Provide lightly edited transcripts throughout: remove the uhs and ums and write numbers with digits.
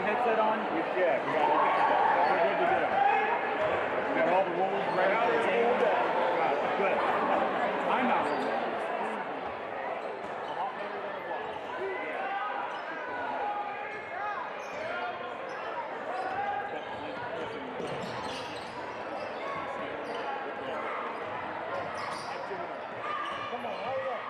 headset on? We check. We got it. We're good to go. We got all the rules ready for the team. Good. I'm not rolling. Come on, hurry up.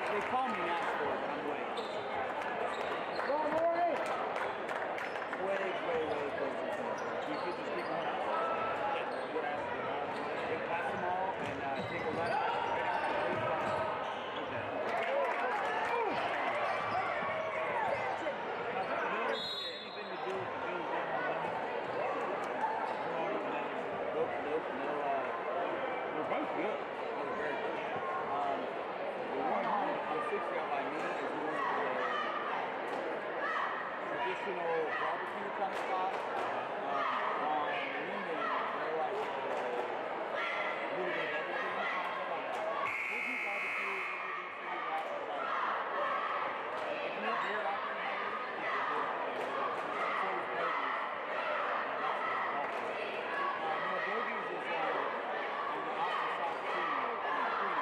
They call me Nashville, but I'm way closer. Way closer. You could just keep going out. They pass them all and take a left. Okay. Anything to do with the Bills getting more money? Nope. We're both good. We're very good. The one on 60 out by me is more of a traditional barbecue kind of spot. On Linden, they're like a little bit of everything. We'll do barbecue, we'll do food wrap, like if you want beer out there, so is Bogies. No, Bogies is on the opposite side too, on the Queen.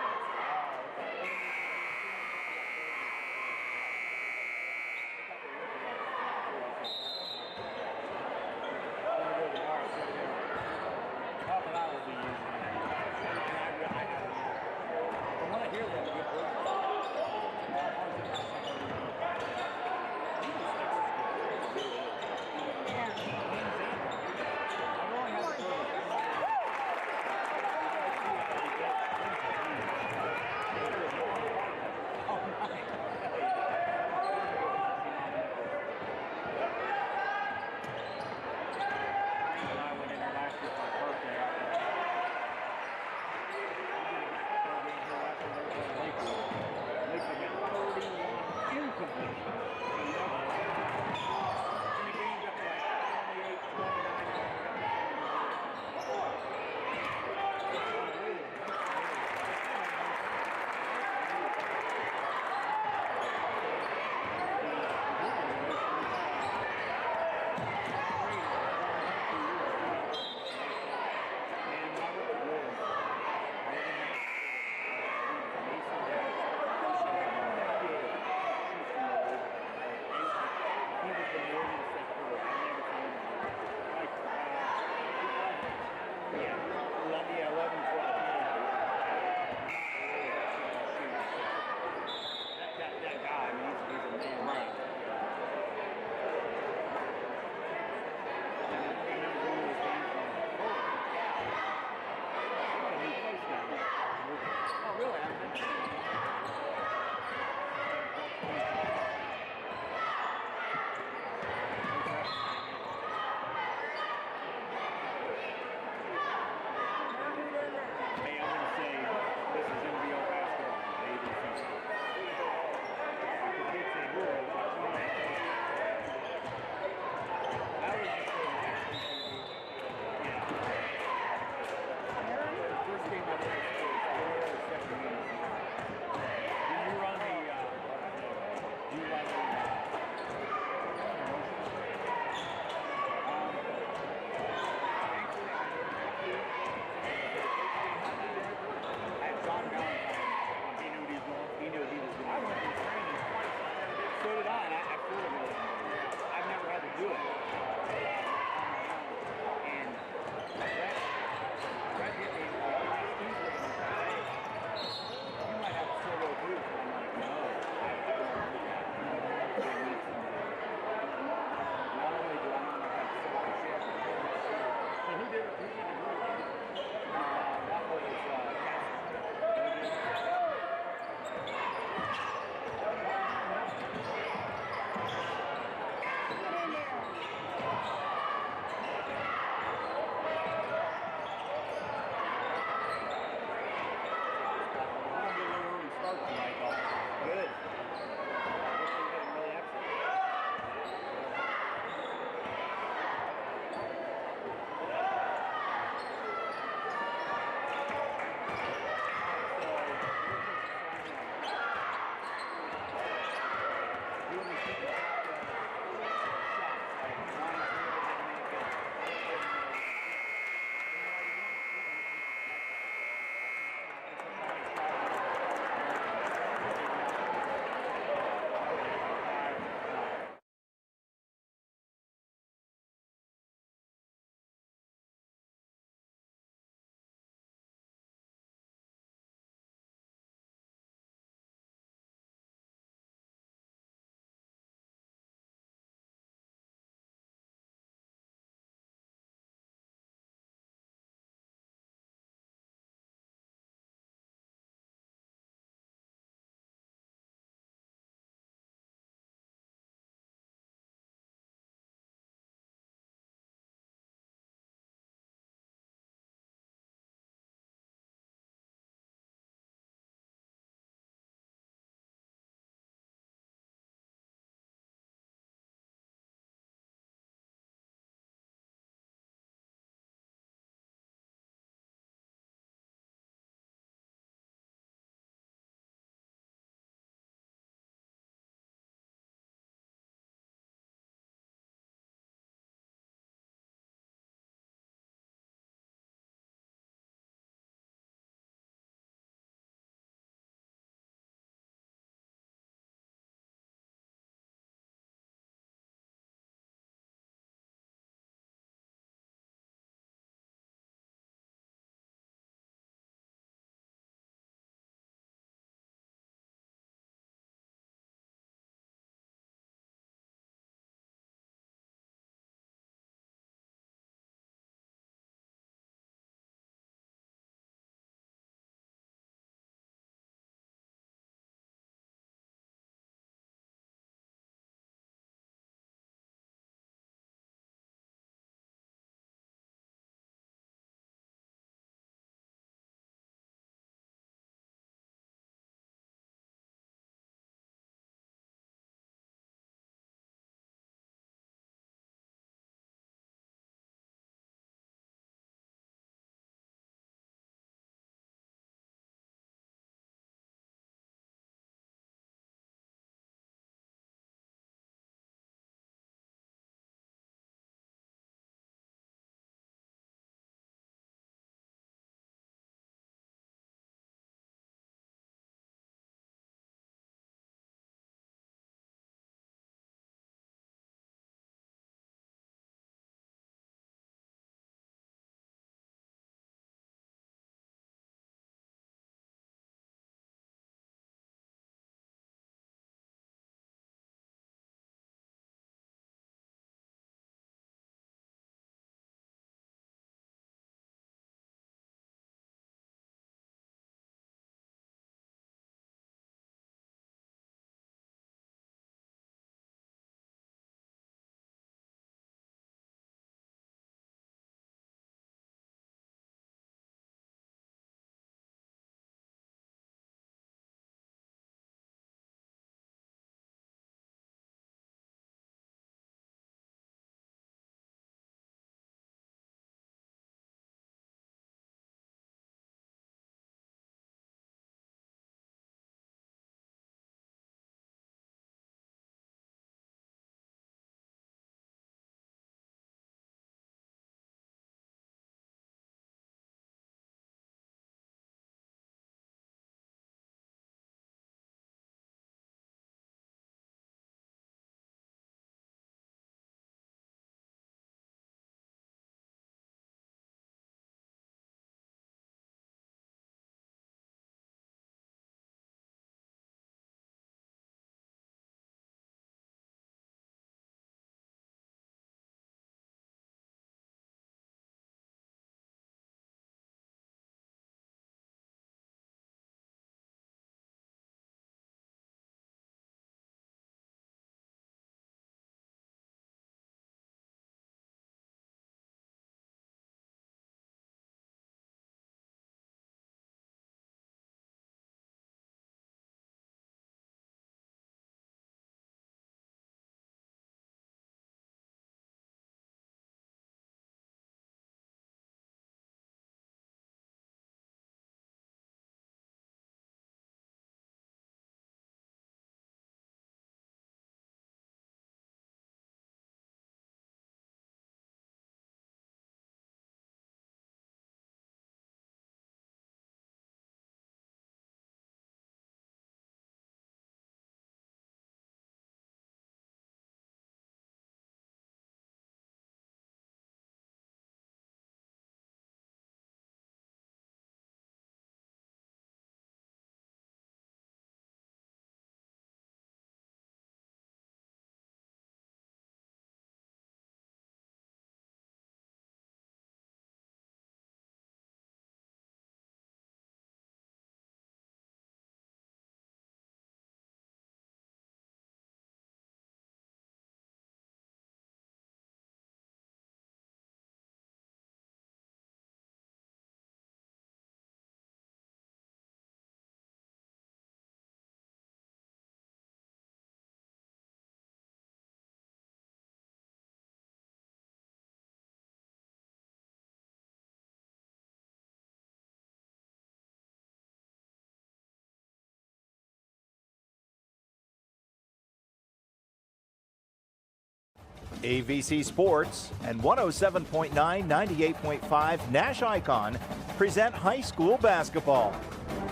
AVC Sports and 107.9, 98.5 NASH Icon present high school basketball.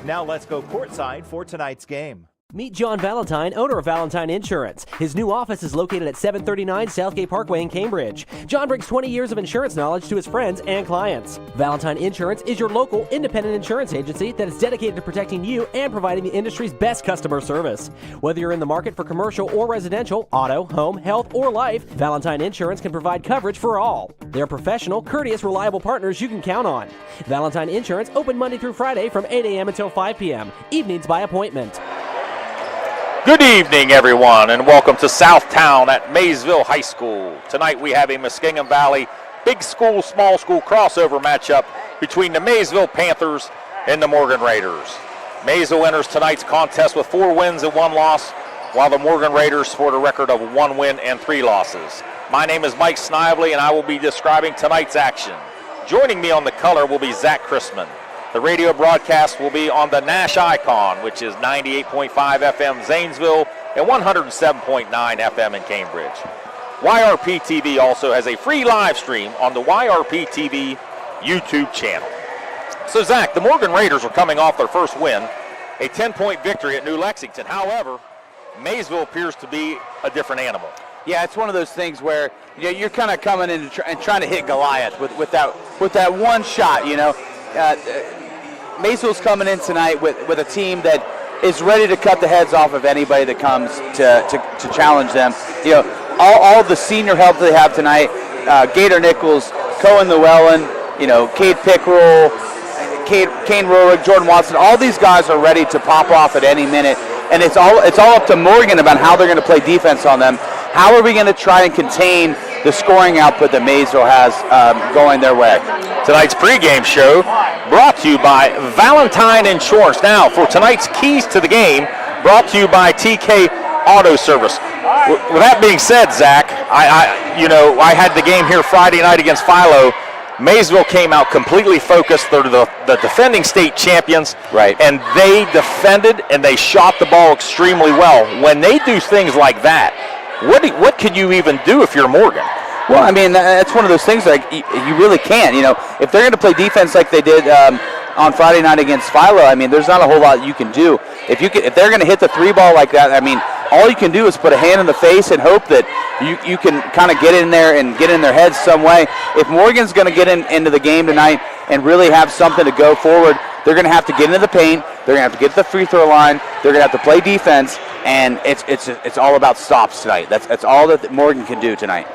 Now let's go courtside for tonight's game. Meet John Valentine, owner of Valentine Insurance. His new office is located at 739 Southgate Parkway in Cambridge. John brings 20 years of insurance knowledge to his friends and clients. Valentine Insurance is your local independent insurance agency that is dedicated to protecting you and providing the industry's best customer service. Whether you're in the market for commercial or residential, auto, home, health, or life, Valentine Insurance can provide coverage for all. They're professional, courteous, reliable partners you can count on. Valentine Insurance open Monday through Friday from 8 a.m. until 5 p.m. Evenings by appointment. Good evening, everyone, and welcome to Southtown at Maysville High School. Tonight we have a Muskingum Valley big school, small school crossover matchup between the Maysville Panthers and the Morgan Raiders. Maysville enters tonight's contest with 4 wins and 1 loss, while the Morgan Raiders sport a record of 1 win and 3 losses. My name is Mike Snively, and I will be describing tonight's action. Joining me on the color will be Zach Chrisman. The radio broadcast will be on the NASH Icon, which is 98.5 FM Zanesville and 107.9 FM in Cambridge. YRPtv also has a free live stream on the YRPtv YouTube channel. So, Zach, the Morgan Raiders are coming off their first win, a 10-point victory at New Lexington. However, Maysville appears to be a different animal. Yeah, it's one of those things where you're kind of coming in and trying to hit Goliath with that one shot. Maysville's coming in tonight with a team that is ready to cut the heads off of anybody that comes to challenge them. All the senior help they have tonight, Gator Nichols, Cohen Llewellyn, Cade Pickerel, Kane Rohrig, Jordan Watson, all these guys are ready to pop off at any minute. And it's all up to Morgan about how they're going to play defense on them. How are we going to try and contain the scoring output that Maysville has going their way? Tonight's pregame show brought to you by Valentine Insurance. Now, for tonight's keys to the game, brought to you by TK Auto Service. With that being said, Zach, I had the game here Friday night against Philo. Maysville came out completely focused. They're the defending state champions, right? And they defended and they shot the ball extremely well. When they do things like that, what can you even do if you're Morgan? Well, I mean, that's one of those things like you really can't. If they're going to play defense like they did on Friday night against Philo, I mean, there's not a whole lot you can do. If they're going to hit the 3-ball like that, I mean, all you can do is put a hand in the face and hope that you can kind of get in there and get in their heads some way. If Morgan's going to get into the game tonight and really have something to go forward, they're going to have to get into the paint. They're going to have to get to the free throw line. They're going to have to play defense, and it's all about stops tonight. That's all that Morgan can do tonight.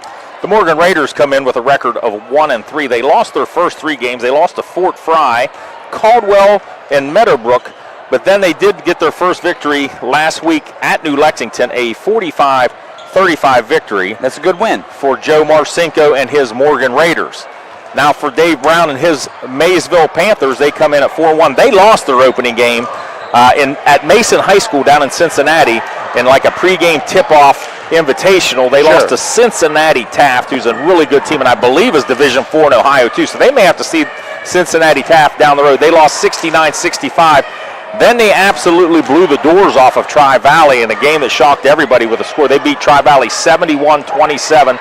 The Morgan Raiders come in with a record of 1-3. They lost their first 3 games. They lost to Fort Fry, Caldwell, and Meadowbrook, but then they did get their first victory last week at New Lexington, a 45-35 victory. That's a good win for Joe Marcinko and his Morgan Raiders. Now for Dave Brown and his Maysville Panthers, they come in at 4-1. They lost their opening game at Mason High School down in Cincinnati in like a pregame tip-off invitational. They lost to Cincinnati Taft, who's a really good team, and I believe is Division IV in Ohio too. So they may have to see Cincinnati Taft down the road. They lost 69-65. Then they absolutely blew the doors off of Tri-Valley in a game that shocked everybody with a score. They beat Tri-Valley 71-27.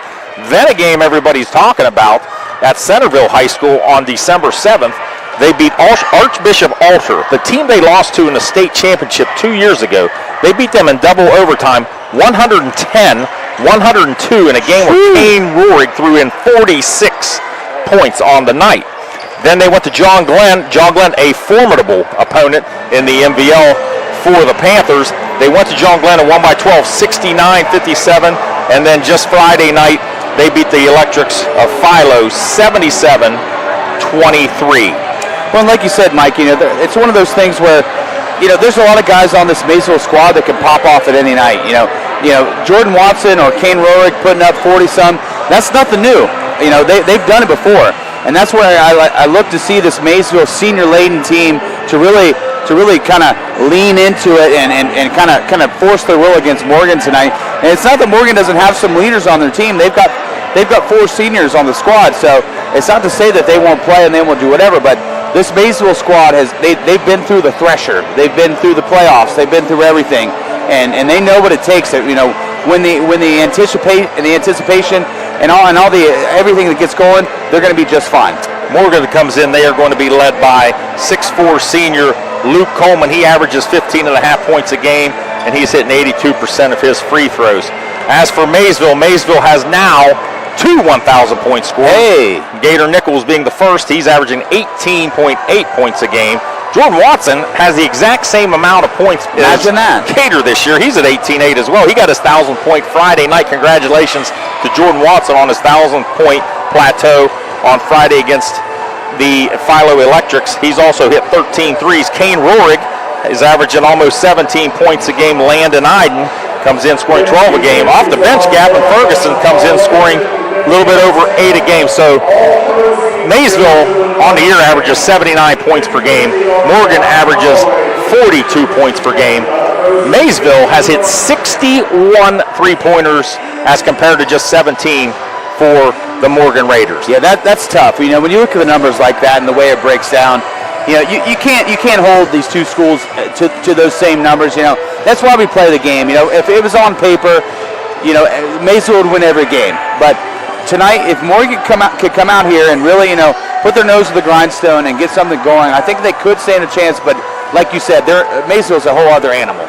Then a game everybody's talking about at Centerville High School on December 7th. They beat Archbishop Alter, the team they lost to in the state championship 2 years ago. They beat them in double overtime, 110-102 in a game where Kane Rohrig threw in 46 points on the night. Then they went to John Glenn, a formidable opponent in the MVL for the Panthers. They went to John Glenn and won by 12, 69-57. And then just Friday night, they beat the Electrics of Philo 77-23. Well, and like you said, Mike, it's one of those things where, there's a lot of guys on this Maysville squad that can pop off at any night. Jordan Watson or Kane Rohrig putting up 40-some, that's nothing new. They've done it before. And that's where I look to see this Maysville senior-laden team to really kind of lean into it and kind of force their will against Morgan tonight. And it's not that Morgan doesn't have some leaders on their team. They've got 4 seniors on the squad, so it's not to say that they won't play and they won't do whatever. But this Maysville squad they've been through the thresher, they've been through the playoffs, they've been through everything, and they know what it takes. When the anticipation and all the everything that gets going, they're going to be just fine. Morgan comes in, they are going to be led by 6'4" senior Luke Coleman. He averages 15.5 points a game, and he's hitting 82% of his free throws. As for Maysville, Maysville has now 2 1,000-point scorers. Hey! Gator Nichols being the first, he's averaging 18.8 points a game. Jordan Watson has the exact same amount of points as Gator this year. He's at 18.8 as well. He got his 1,000-point Friday night. Congratulations to Jordan Watson on his 1,000-point plateau on Friday against the Philo Electrics. He's also hit 13 threes. Kane Rohrig is averaging almost 17 points a game. Landon Iden comes in scoring 12 a game. Off the bench, Gavin Ferguson comes in scoring a little bit over 8 a game. So Maysville on the year averages 79 points per game. Morgan averages 42 points per game. Maysville has hit 61 three-pointers as compared to just 17 for the Morgan Raiders. Yeah, that's tough. You know, when you look at the numbers like that and the way it breaks down, you know, you can't hold these two schools to those same numbers. You know, that's why we play the game. You know, if it was on paper, you know, Maysville would win every game. But tonight, if Morgan could come out here and really, you know, put their nose to the grindstone and get something going, I think they could stand a chance. But like you said, Maysville's a whole other animal.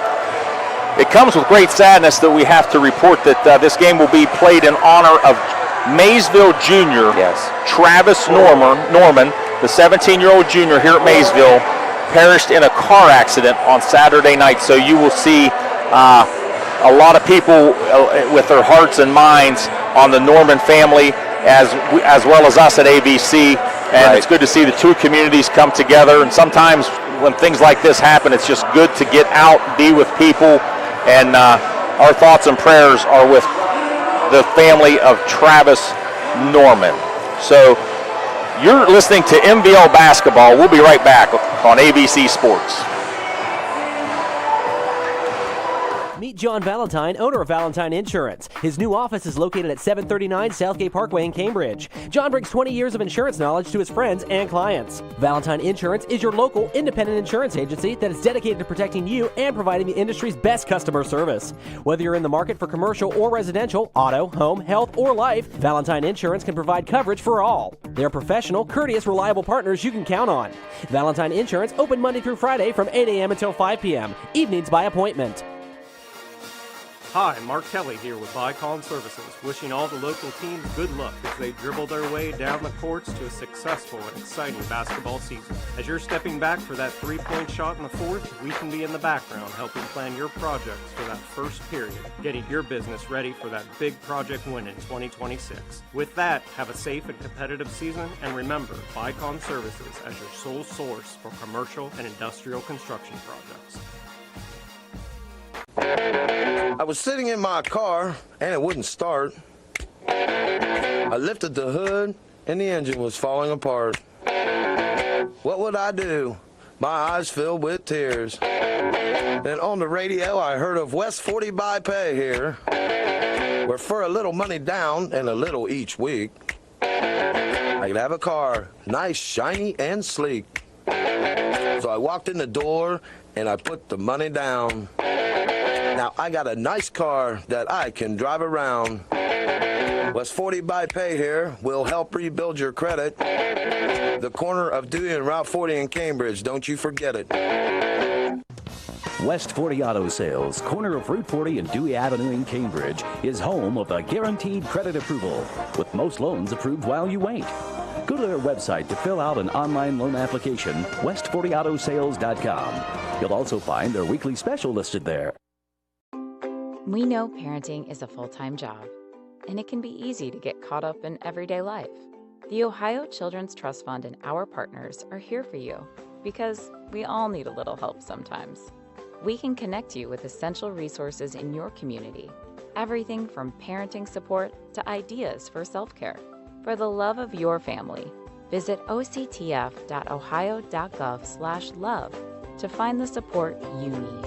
It comes with great sadness that we have to report that this game will be played in honor of Maysville Junior, Travis Norman, the 17-year-old junior here at Maysville, perished in a car accident on Saturday night. So you will see a lot of people with their hearts and minds on the Norman family, as well as us at ABC. And it's good to see the two communities come together. And sometimes when things like this happen, it's just good to get out, be with people. And our thoughts and prayers are with the family of Travis Norman. So you're listening to MVL Basketball. We'll be right back on ABC Sports. Meet John Valentine, owner of Valentine Insurance. His new office is located at 739 Southgate Parkway in Cambridge. John brings 20 years of insurance knowledge to his friends and clients. Valentine Insurance is your local independent insurance agency that is dedicated to protecting you and providing the industry's best customer service. Whether you're in the market for commercial or residential, auto, home, health, or life, Valentine Insurance can provide coverage for all. They're professional, courteous, reliable partners you can count on. Valentine Insurance open Monday through Friday from 8 a.m. until 5 p.m. Evenings by appointment. Hi, Mark Kelly here with Icon Services, wishing all the local teams good luck as they dribble their way down the courts to a successful and exciting basketball season. As you're stepping back for that three-point shot in the fourth, we can be in the background helping plan your projects for that first period, getting your business ready for that big project win in 2026. With that, have a safe and competitive season, and remember, Icon Services as your sole source for commercial and industrial construction projects. I was sitting in my car and it wouldn't start. I lifted the hood and the engine was falling apart. What would I do? My eyes filled with tears. Then on the radio I heard of West 40 by Pay here, where for a little money down and a little each week, I could have a car, nice, shiny, and sleek. So I walked in the door and I put the money down. Now I got a nice car that I can drive around. West 40 by Pay here will help rebuild your credit. The corner of Dewey and Route 40 in Cambridge, don't you forget it. West 40 Auto Sales, corner of Route 40 and Dewey Avenue in Cambridge, is home of the guaranteed credit approval, with most loans approved while you wait. Go to their website to fill out an online loan application, west40autosales.com. You'll also find their weekly special listed there. We know parenting is a full-time job, and it can be easy to get caught up in everyday life. The Ohio Children's Trust Fund and our partners are here for you because we all need a little help sometimes. We can connect you with essential resources in your community, everything from parenting support to ideas for self-care. For the love of your family, visit octf.ohio.gov/love to find the support you need.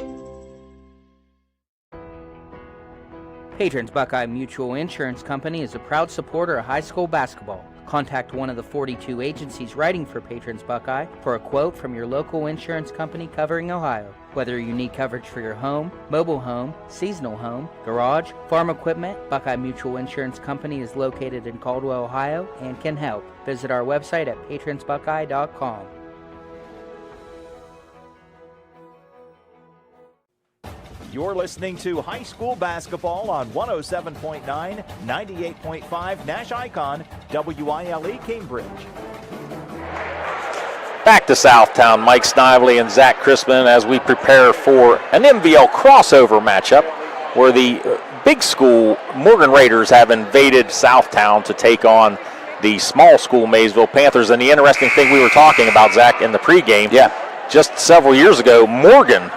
Patrons Buckeye Mutual Insurance Company is a proud supporter of high school basketball. Contact one of the 42 agencies writing for Patrons Buckeye for a quote from your local insurance company covering Ohio. Whether you need coverage for your home, mobile home, seasonal home, garage, farm equipment, Buckeye Mutual Insurance Company is located in Caldwell, Ohio, and can help. Visit our website at patronsbuckeye.com. You're listening to high school basketball on 107.9, 98.5 NASH Icon, WYLE Cambridge. Back to Southtown, Mike Snively and Zach Crispin as we prepare for an MVL crossover matchup where the big school Morgan Raiders have invaded Southtown to take on the small school Maysville Panthers. And the interesting thing we were talking about, Zach, in the pregame, just several years ago, Morgan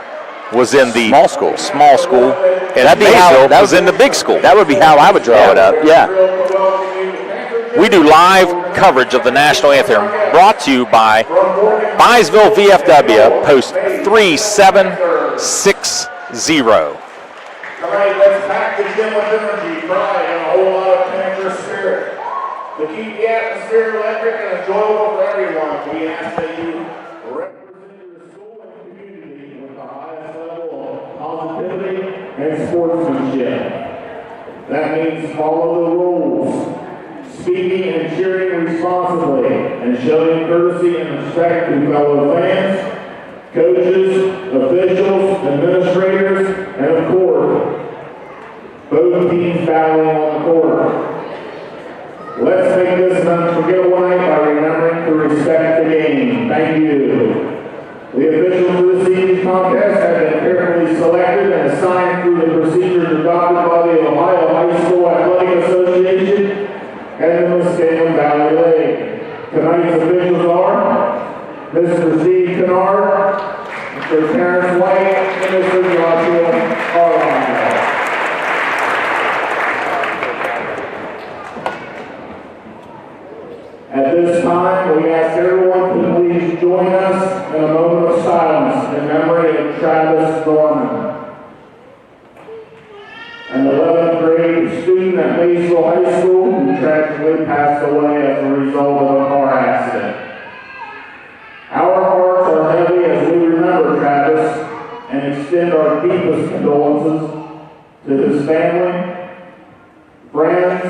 was in the small school, and Maysville was in the big school. That would be how I would draw it up, We do live coverage of the national anthem, brought to you by Maysville VFW, post 3760. All right, let's pack the gym with energy, pride, and a whole lot of Panther spirit. To keep the atmosphere electric and enjoyable for everyone, we ask that you represent your school and community with the highest level of positivity and sportsmanship. That means follow the rules, speaking and cheering responsibly, and showing courtesy and respect to fellow fans, coaches, officials, administrators, and of course, both teams battling on the court. Let's make this an unforgettable night by remembering to respect the game. Thank you. The officials of this evening's contest have been carefully selected and assigned through the procedures adopted by the Ohio High School Athletic Association and the Muskegon Valley League. Tonight's officials are Mr. Steve Kennard, Mr. Terrence White, and Mr. Joshua Arline. At this time, we ask everyone to please join us in a moment of silence in memory of Travis Dorman, an 11th grade student at Maysville High School who tragically passed away as a result of a car accident. Our hearts are heavy as we remember Travis and extend our deepest condolences to his family, friends,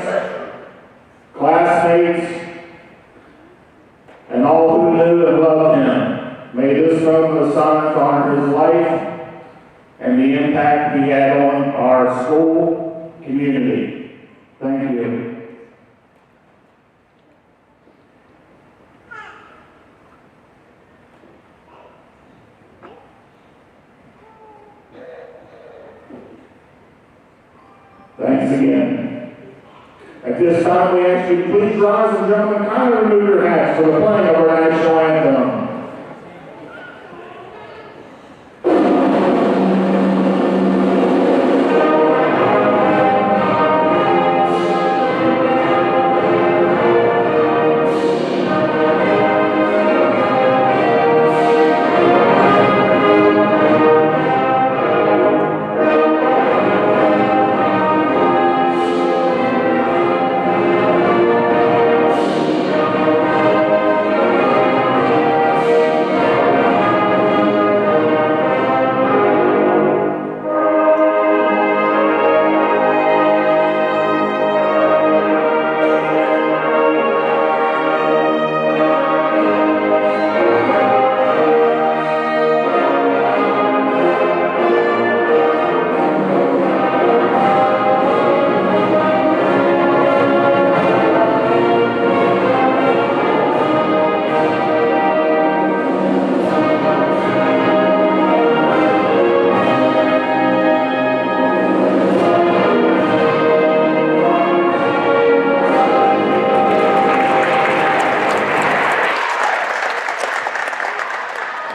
classmates, and all who knew and loved him. May this moment of silence honor his life and the impact he had on our school community. Thank you. Thanks again. At this time, we ask you to please rise and gentlemen, kindly remove your hats for the playing of our national anthem.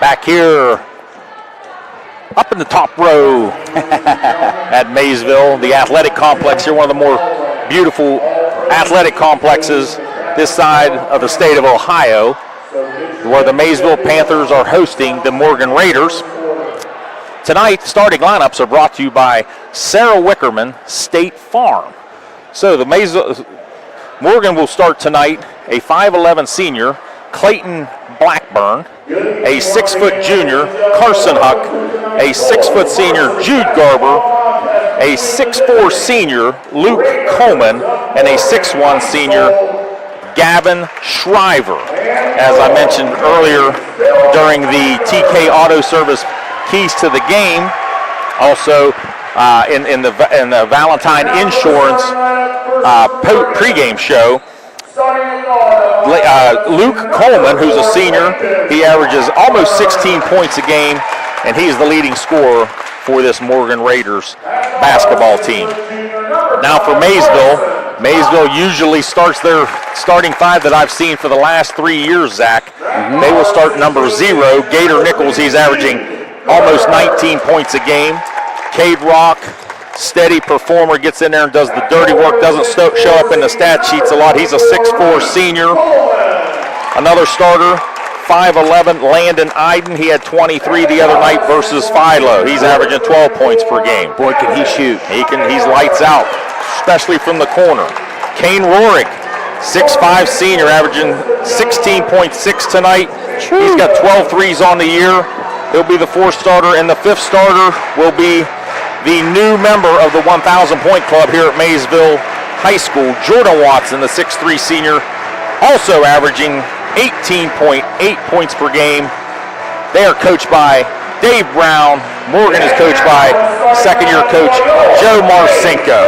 Back here, up in the top row at Maysville, the athletic complex here, one of the more beautiful athletic complexes this side of the state of Ohio, where the Maysville Panthers are hosting the Morgan Raiders. Tonight, starting lineups are brought to you by Sarah Wickerman State Farm. So the Morgan will start tonight a 5'11 senior, Clayton Blackburn, a 6-foot junior, Carson Huck, a 6-foot senior, Jude Garber, a 6'4 senior, Luke Coleman, and a 6'1 senior, Gavin Shriver. As I mentioned earlier during the TK Auto Service Keys to the Game, also in the Valentine Insurance pregame show, Luke Coleman, who's a senior, he averages almost 16 points a game, and he's the leading scorer for this Morgan Raiders basketball team. Now for Maysville usually starts their starting five that I've seen for the last 3 years, Zach. They will start number 0, Gator Nichols. He's averaging almost 19 points a game. Cade Rock, steady performer, gets in there and does the dirty work, doesn't show up in the stat sheets a lot. He's a 6'4 senior. Another starter, 5'11", Landon Iden. He had 23 the other night versus Philo. He's averaging 12 points per game. Boy, can he shoot. He's lights out, especially from the corner. Kane Rorig, 6'5 senior, averaging 16.6 tonight. He's got 12 threes on the year. He'll be the 4th starter, and the 5th starter will be the new member of the 1,000-point club here at Maysville High School, Jordan Watson, the 6'3 senior, also averaging 18.8 points per game. They are coached by Dave Brown. Morgan is coached by second-year coach Joe Marcinko.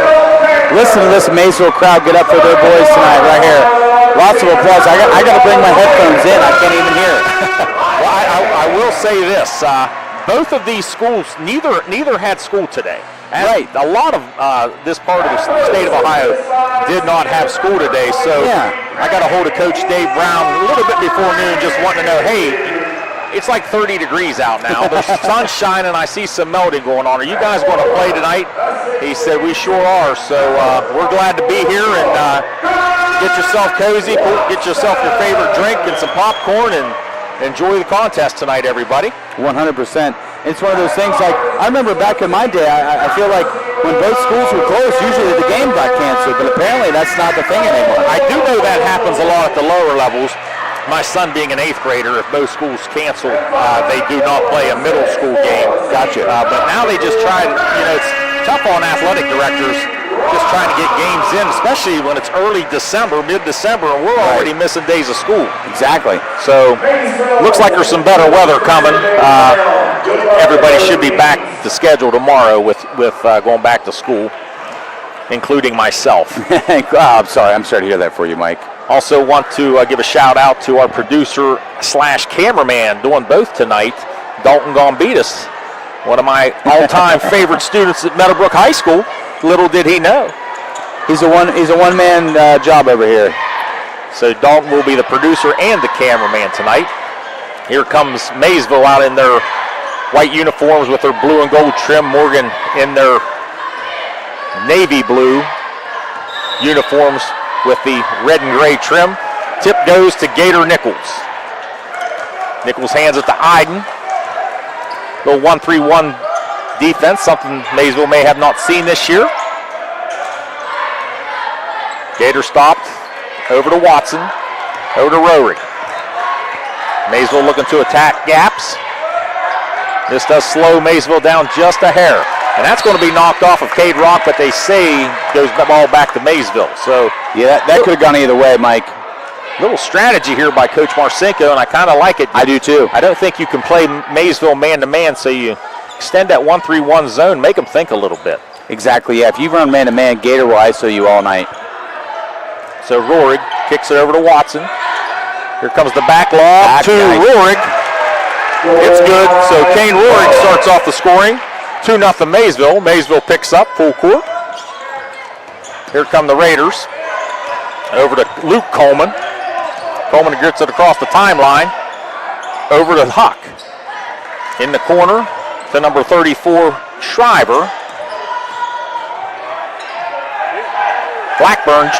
Listen to this Maysville crowd get up for their boys tonight right here. Lots of applause. I got to bring my headphones in. I can't even hear it. Well, I will say this. Both of these schools, neither had school today. Right. A lot of this part of the state of Ohio did not have school today. So I got a hold of Coach Dave Brown a little bit before noon, just wanting to know, hey, it's like 30 degrees out now. There's sun shining. I see some melting going on. Are you guys going to play tonight? He said, we sure are. So we're glad to be here, and get yourself cozy, get yourself your favorite drink and some popcorn, and enjoy the contest tonight, everybody. 100%. It's one of those things, like, I remember back in my day, I feel like when both schools were closed, usually the game got canceled, but apparently that's not the thing anymore. I do know that happens a lot at the lower levels. My son being an 8th grader, if both schools cancel, they do not play a middle school game. Gotcha. But now they just try, it's tough on athletic directors just trying to get games in, especially when it's early December, mid-December, and we're already missing days of school. Exactly. So looks like there's some better weather coming. Everybody should be back to schedule tomorrow with going back to school, including myself. I'm sorry to hear that for you, Mike. Also want to give a shout out to our producer / cameraman doing both tonight, Dalton Gombitas, one of my all-time favorite students at Meadowbrook High School. Little did he know. He's a one-man job over here. So Dalton will be the producer and the cameraman tonight. Here comes Maysville out in their white uniforms with their blue and gold trim. Morgan in their navy blue uniforms with the red and gray trim. Tip goes to Gator Nichols. Nichols hands it to Iden. Little 1-3-1 defense, something Maysville may have not seen this year. Gator stopped. Over to Watson. Over to Rory. Maysville looking to attack gaps. This does slow Maysville down just a hair. And that's going to be knocked off of Cade Rock, but they say goes the ball back to Maysville. So yeah, that could have gone either way, Mike. Little strategy here by Coach Marcinko, and I kind of like it. I do too. I don't think you can play Maysville man-to-man, so you extend that 1-3-1 zone, make them think a little bit. Exactly, yeah. If you run man-to-man, Gator will ISO you all night. So Rorig kicks it over to Watson. Here comes the back lob to Rorig. It's good. So Kane Rorig starts off the scoring. 2-0 Maysville. Maysville picks up full court. Here come the Raiders. Over to Luke Coleman. Coleman gets it across the timeline. Over to Huck. In the corner to number 34, Shriver. Blackburn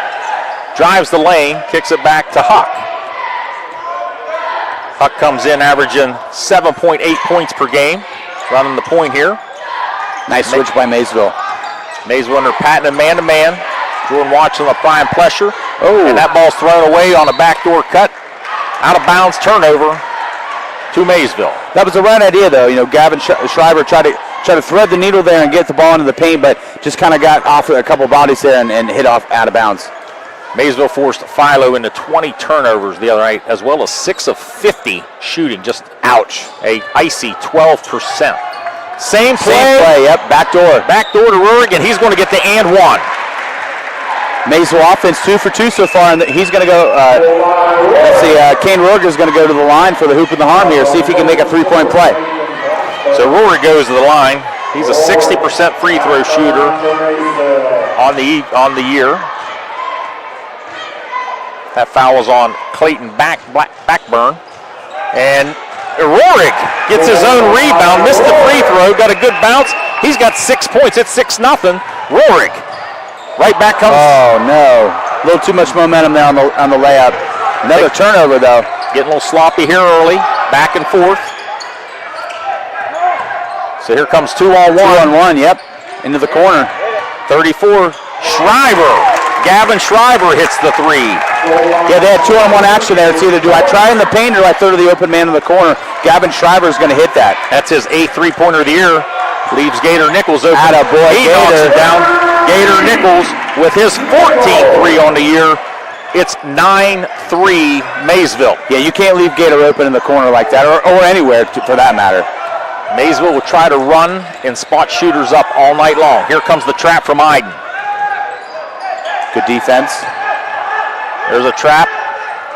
drives the lane, kicks it back to Huck. Huck comes in averaging 7.8 points per game, running the point here. Nice switch by Maysville. Maysville under Patton and man-to-man. Jordan Watson applying pressure. Oh. And that ball's thrown away on a backdoor cut. Out of bounds turnover to Maysville. That was the right idea, though. You know, Gavin Schreiber tried to thread the needle there and get the ball into the paint, but just kind of got off a couple bodies there and hit off out of bounds. Maysville forced Philo into 20 turnovers the other night, as well as 6 of 50 shooting. Just ouch. A icy 12%. Same play. Yep, backdoor. Backdoor to Rurik, and he's going to get the and one. Maysville offense 2 for 2 so far, and he's going to go, let's see, Kane Rurik is going to go to the line for the hoop and the harm here, see if he can make a three-point play. So Rurik goes to the line. He's a 60% free throw shooter on the year. That foul was on Clayton Backburn. And Rurik gets his own rebound, missed the free throw, got a good bounce. He's got 6 points. It's 6-0. Rurik. Right back comes. Oh, no. A little too much momentum there on the layup. Another turnover, though. Getting a little sloppy here early. Back and forth. So here comes 2-on-1. 2-on-1, yep. Into the corner. 34. Schreiber. Gavin Schreiber hits the three. Yeah, they had 2-on-1 action there. It's either do I try in the paint or I throw to the open man in the corner. Gavin Schreiber is going to hit that. That's his 8th three-pointer of the year. Leaves Gator Nichols open. Attaboy, he knocks it down. Gator Nichols with his 14th three on the year. It's 9-3 Maysville. Yeah, you can't leave Gator open in the corner like that, or anywhere for that matter. Maysville will try to run and spot shooters up all night long. Here comes the trap from Iden. Good defense. There's a trap.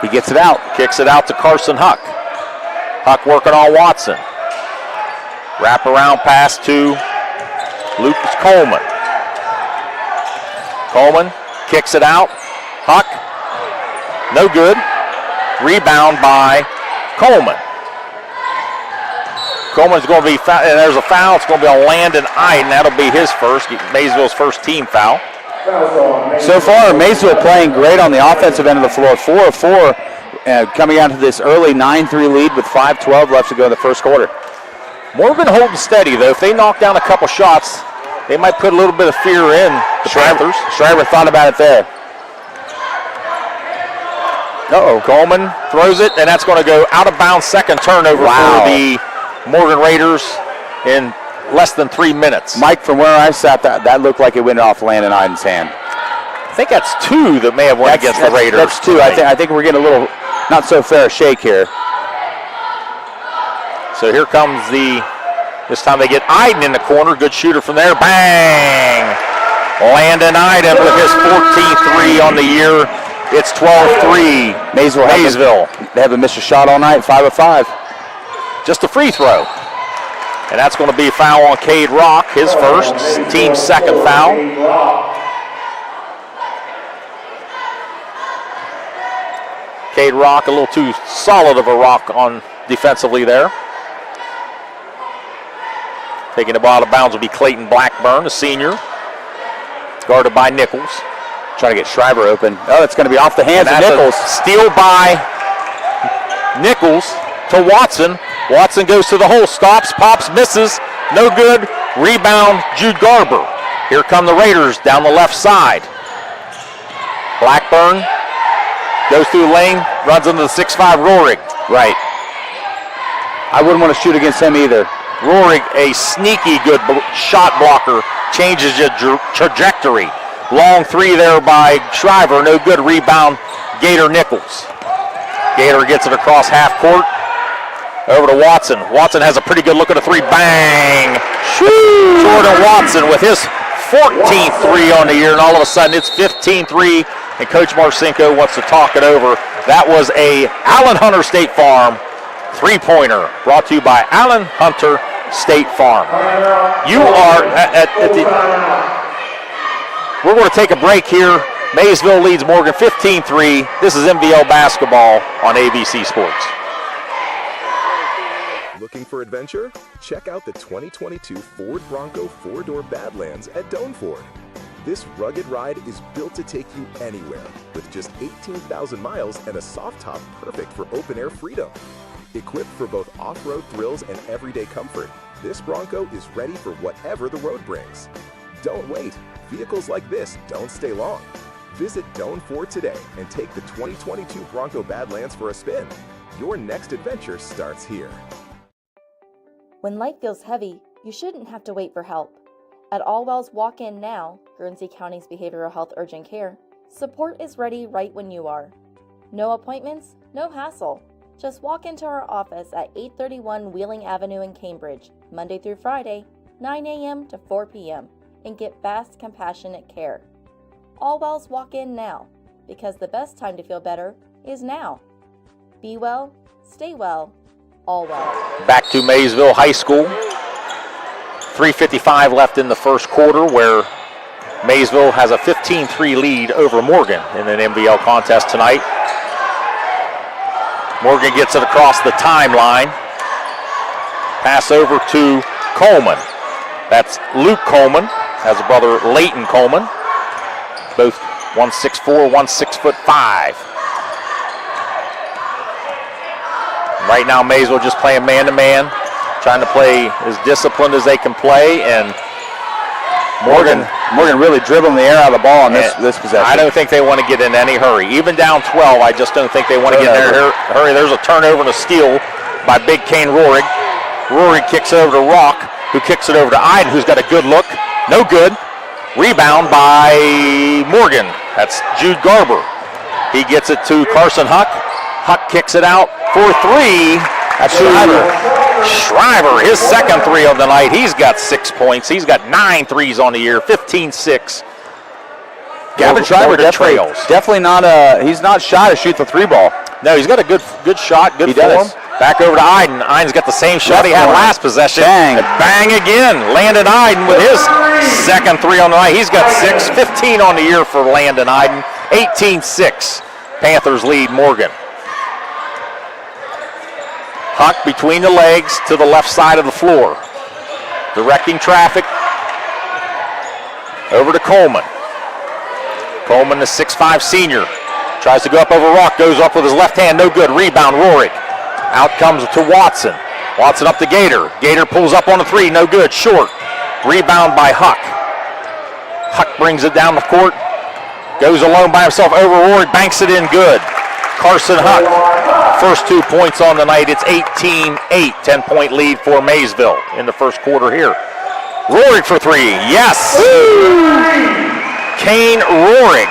He gets it out. Kicks it out to Carson Huck. Huck working on Watson. Wrap around pass to Lucas Coleman. Coleman kicks it out. Huck, no good. Rebound by Coleman. Coleman's going to be foul, and there's a foul. It's going to be on Landon Iden. That'll be his first, Maysville's first team foul. So far, Maysville playing great on the offensive end of the floor. 4 of 4, coming out to this early 9-3 lead with 5:12 left to go in the first quarter. Moore been holding steady, though. If they knock down a couple shots, they might put a little bit of fear in the Panthers. Schreiber thought about it there. Coleman throws it, and that's going to go out of bounds. Second turnover for the Morgan Raiders in less than 3 minutes. Mike, from where I sat, that looked like it went off Landon Iden's hand. I think that's 2 that may have went against the Raiders. That's 2. I think we're getting a little not so fair shake here. So here comes this time they get Iden in the corner. Good shooter from there. Bang! Landon Iden with his 14th three on the year. It's 12-3. Maysville. They haven't missed a shot all night. 5 of 5. Just a free throw. And that's going to be a foul on Cade Rock, his first, team's second foul. Cade Rock, a little too solid of a rock on defensively there. Taking the ball out of bounds will be Clayton Blackburn, a senior. Guarded by Nichols. Trying to get Schreiber open. Oh, it's going to be off the hands of Nichols. Steal by Nichols to Watson. Watson goes to the hole, stops, pops, misses. No good. Rebound, Jude Garber. Here come the Raiders down the left side. Blackburn goes through the lane, runs into the 6'5 Rurik. Right. I wouldn't want to shoot against him either. Rurik, a sneaky good shot blocker, changes your trajectory. Long three there by Schreiber, no good. Rebound, Gator Nichols. Gator gets it across half court. Over to Watson. Watson has a pretty good look at a three. Bang! Jordan Watson with his 14th three on the year, and all of a sudden it's 15-3, and Coach Marcinko wants to talk it over. That was a Allen Hunter State Farm three-pointer brought to you by Allen Hunter State Farm. You are we're going to take a break here. Maysville leads Morgan 15-3. This is MVL basketball on ABC Sports. Looking for adventure? Check out the 2022 Ford Bronco 4-door Badlands at Doane Ford. This rugged ride is built to take you anywhere with just 18,000 miles and a soft top perfect for open-air freedom. Equipped for both off-road thrills and everyday comfort, this Bronco is ready for whatever the road brings. Don't wait. Vehicles like this don't stay long. Visit Doan Ford today and take the 2022 Bronco Badlands for a spin. Your next adventure starts here. When life feels heavy, you shouldn't have to wait for help. At Allwell's Walk In Now, Guernsey County's behavioral health urgent care, support is ready right when you are. No appointments, no hassle. Just walk into our office at 831 Wheeling Avenue in Cambridge, Monday through Friday, 9 a.m. to 4 p.m., and get fast, compassionate care. Allwell's Walk In Now, because the best time to feel better is now. Be well, stay well, Allwell. Back to Maysville High School. 3:55 left in the first quarter, where Maysville has a 15-3 lead over Morgan in an MVL contest tonight. Morgan gets it across the timeline. Pass over to Coleman. That's Luke Coleman, has a brother Leighton Coleman. Both 1'6'4", 1 6'5". Right now, Maysville just playing man-to-man, trying to play as disciplined as they can play, and Morgan really dribbling the air out of the ball on this possession. I don't think they want to get in any hurry. Even down 12, I just don't think they want to get in any hurry. There's a turnover and a steal by Big Kane Roerig. Roerig kicks it over to Rock, who kicks it over to Iden, who's got a good look. No good. Rebound by Morgan. That's Jude Garber. He gets it to Carson Huck. Huck kicks it out for three. That's Shriver, his second three of the night. He's got 6 points. He's got 9 threes on the year, 15-6. Gavin Shriver definitely not he's not shy to shoot the three ball. No, he's got a good shot, good form. Back over to Iden. Iden's got the same shot he had last possession. Bang again. Landon Iden with his second three on the night. He's got 6, 15 on the year for Landon Iden. 18-6. Panthers lead Morgan. Huck between the legs to the left side of the floor. Directing traffic. Over to Coleman. Coleman, the 6'5" senior. Tries to go up over Rock. Goes up with his left hand. No good. Rebound, Roerig. Out comes to Watson. Watson up to Gator. Gator pulls up on the three. No good. Short. Rebound by Huck. Huck brings it down the court. Goes alone by himself over Roerig. Banks it in good. Carson Huck. First 2 points on the night. It's 18-8. 10-point lead for Maysville in the first quarter here. Roerig for three. Yes. Kane Roerig.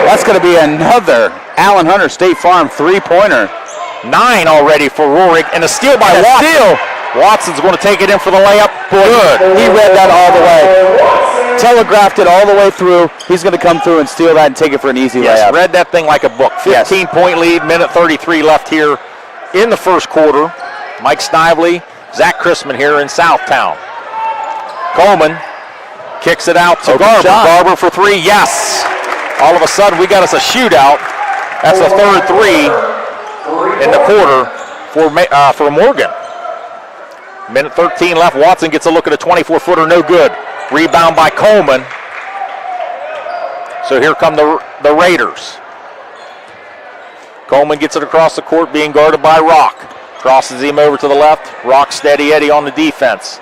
That's going to be another Allen Hunter State Farm three-pointer. 9 already for Roerig, and a steal by Watson. Watson's going to take it in for the layup. Good. He read that all the way. Telegraphed it all the way through. He's going to come through and steal that and take it for an easy layup. Read that thing like a book. 15-point lead, minute 33 left here in the first quarter. Mike Snively, Zach Chrisman here in Southtown. Coleman kicks it out to Garber. Garber for three, yes. All of a sudden, we got us a shootout. That's the third three in the quarter for Morgan. Minute 13 left. Watson gets a look at a 24-footer, no good. Rebound by Coleman. So here come the Raiders. Coleman gets it across the court, being guarded by Rock. Crosses him over to the left. Rock steady Eddie on the defense.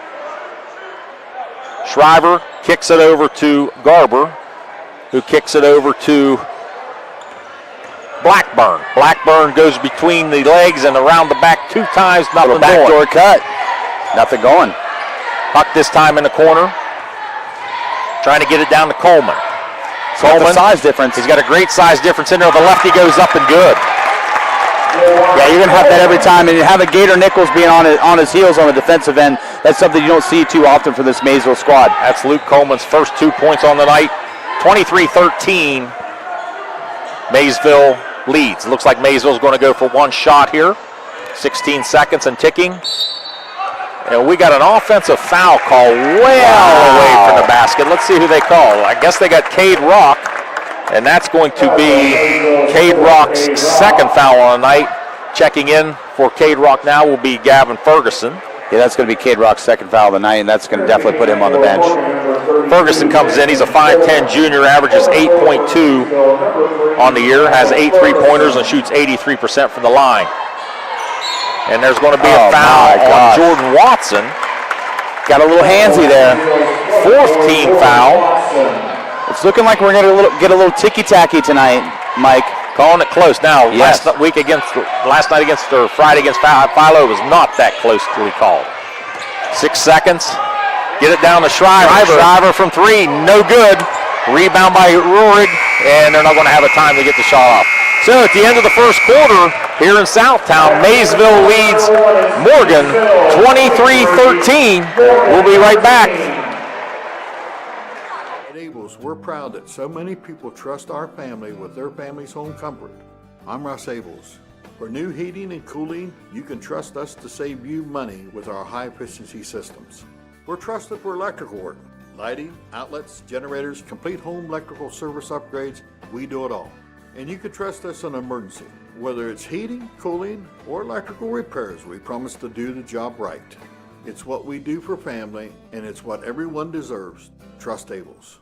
Shriver kicks it over to Garber, who kicks it over to Blackburn. Blackburn goes between the legs and around the back 2 times. Nothing going. Backdoor cut. Nothing going. Huck this time in the corner. Trying to get it down to Coleman. Coleman, size difference. He's got a great size difference in there. The lefty goes up and good. Yeah, you're going to have that every time. And having Gator Nichols being on his heels on the defensive end, that's something you don't see too often for this Maysville squad. That's Luke Coleman's first 2 points on the night. 23-13. Maysville leads. Looks like Maysville's going to go for one shot here. 16 seconds and ticking. And we got an offensive foul call away from the basket. Let's see who they call. I guess they got Cade Rock, and that's going to be Cade Rock's second foul on the night. Checking in for Cade Rock now will be Gavin Ferguson. Yeah, that's going to be Cade Rock's second foul of the night, and that's going to definitely put him on the bench. Ferguson comes in. He's a 5'10 junior, averages 8.2 on the year, has 8 3-pointers, and shoots 83% from the line. And there's going to be a foul on Jordan Watson. Got a little handsy there. 4th team foul. It's looking like we're going to get a little ticky-tacky tonight, Mike. Calling it close now. Yes. Last night against, or Friday against Philo was not that closely called. 6 seconds. Get it down to Shriver. Shriver from 3, no good. Rebound by Rurig, and they're not going to have a time to get the shot off. So at the end of the first quarter here in Southtown, Maysville leads Morgan 23-13. We'll be right back. At Abel's, we're proud that so many people trust our family with their family's home comfort. I'm Russ Abels. For new heating and cooling, you can trust us to save you money with our high-efficiency systems. We're trusted for electrical work, lighting, outlets, generators, complete home electrical service upgrades. We do it all. And you can trust us in an emergency. Whether it's heating, cooling, or electrical repairs, we promise to do the job right. It's what we do for family, and it's what everyone deserves. Trust Abels.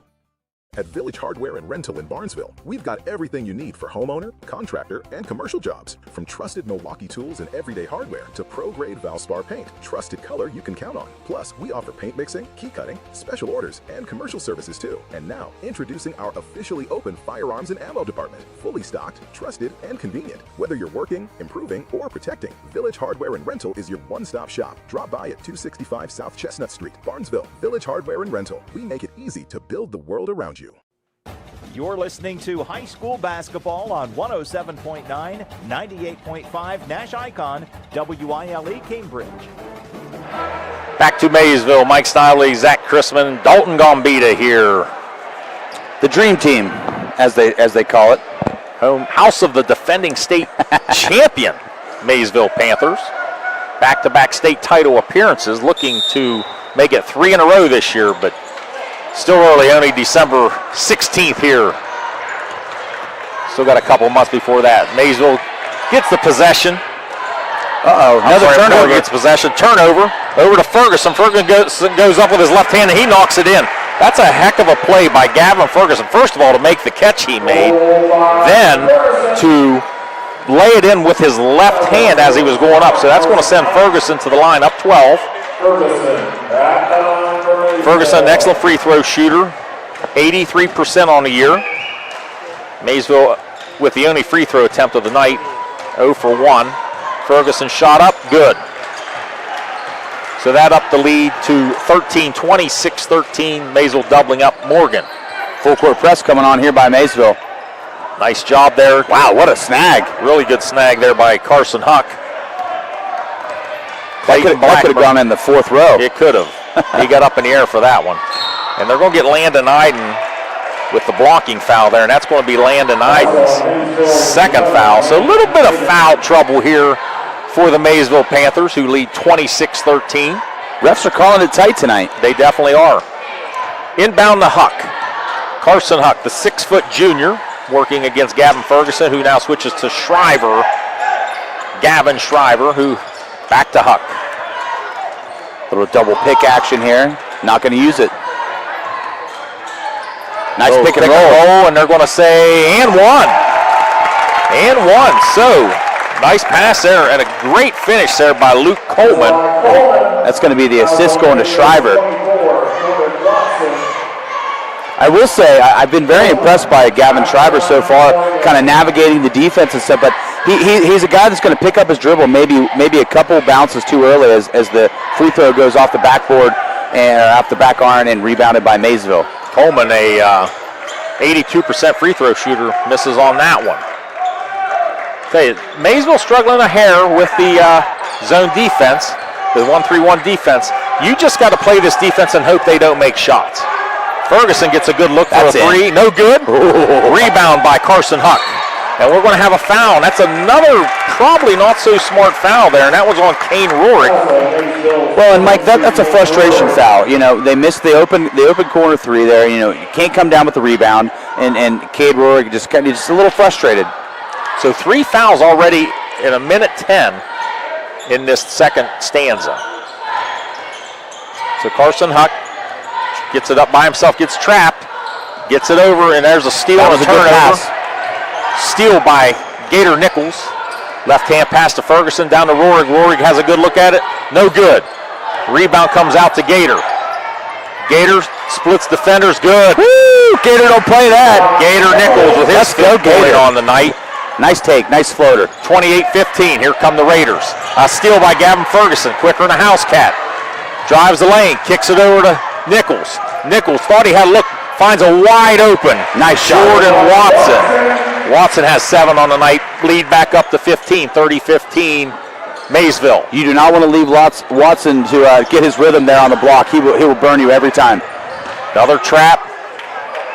At Village Hardware and Rental in Barnesville, we've got everything you need for homeowner, contractor, and commercial jobs. From trusted Milwaukee tools and everyday hardware to pro-grade Valspar paint, trusted color you can count on. Plus, we offer paint mixing, key cutting, special orders, and commercial services too. And now, introducing our officially open firearms and ammo department. Fully stocked, trusted, and convenient. Whether you're working, improving, or protecting, Village Hardware and Rental is your one-stop shop. Drop by at 265 South Chestnut Street, Barnesville. Village Hardware and Rental. We make it easy to build the world around you. You're listening to high school basketball on 107.9, 98.5 NASH Icon, WILE Cambridge. Back to Maysville. Mike Snively, Zach Chrisman, Dalton Gambita here. The dream team, as they call it. House of the defending state champion, Maysville Panthers. Back-to-back state title appearances, looking to make it 3 in a row this year, but still early, only December 16th here. Still got a couple months before that. Maysville gets the possession. Another turnover. Gets possession. Turnover over to Ferguson. Ferguson goes up with his left hand and he knocks it in. That's a heck of a play by Gavin Ferguson. First of all, to make the catch he made, then to lay it in with his left hand as he was going up. So that's going to send Ferguson to the line up 12. Ferguson, an excellent free throw shooter, 83% on the year. Maysville with the only free throw attempt of the night, 0 for 1. Ferguson shot up, good. So that upped the lead to 13, 26-13. Maysville doubling up Morgan. Full court press coming on here by Maysville. Nice job there. Wow, what a snag. Really good snag there by Carson Huck. That could have gone in the 4th row. It could have. He got up in the air for that one. And they're going to get Landon Iden with the blocking foul there, and that's going to be Landon Iden's second foul. So a little bit of foul trouble here for the Maysville Panthers, who lead 26-13. Refs are calling it tight tonight. They definitely are. Inbound to Huck. Carson Huck, the 6-foot junior, working against Gavin Ferguson, who now switches to Shriver. Gavin Shriver, who back to Huck. Little double pick action here. Not going to use it. Nice pick and roll. And they're going to say, and one. And one. So, nice pass there and a great finish there by Luke Coleman. That's going to be the assist going to Shriver. I will say, I've been very impressed by Gavin Shriver so far, kind of navigating the defense and stuff, but he's a guy that's going to pick up his dribble maybe a couple bounces too early as the free throw goes off the backboard and off the back iron and rebounded by Maysville. Coleman, a 82% free throw shooter, misses on that one. Okay, Maysville struggling a hair with the zone defense, the 1-3-1 defense. You just got to play this defense and hope they don't make shots. Ferguson gets a good look for a three. No good. Rebound by Carson Huck. And we're going to have a foul. That's another probably not so smart foul there, and that was on Kane Roerick. Well, and Mike, that's a frustration foul. You know, they missed the open corner three there. You know, you can't come down with the rebound, and Kane Roerick just a little frustrated. So 3 fouls already in a minute 10 in this second stanza. So Carson Huck gets it up by himself, gets trapped, gets it over, and there's a steal and a turnover. Steal by Gator Nichols. Left hand pass to Ferguson, down to Roerick. Roerick has a good look at it. No good. Rebound comes out to Gator. Gator Splits defenders, good. Woo! Gator don't play that. Gator Nichols with his fifth point on the night. Nice take, nice floater. 28-15, here come the Raiders. A steal by Gavin Ferguson, quicker than a house cat. Drives the lane, kicks it over to Nichols. Nichols thought he had a look, finds a wide open. Nice shot. Jordan Watson. Watson has 7 on the night, lead back up to 15, 30-15, Maysville. You do not want to leave Watson to get his rhythm there on the block. He will burn you every time. Another trap.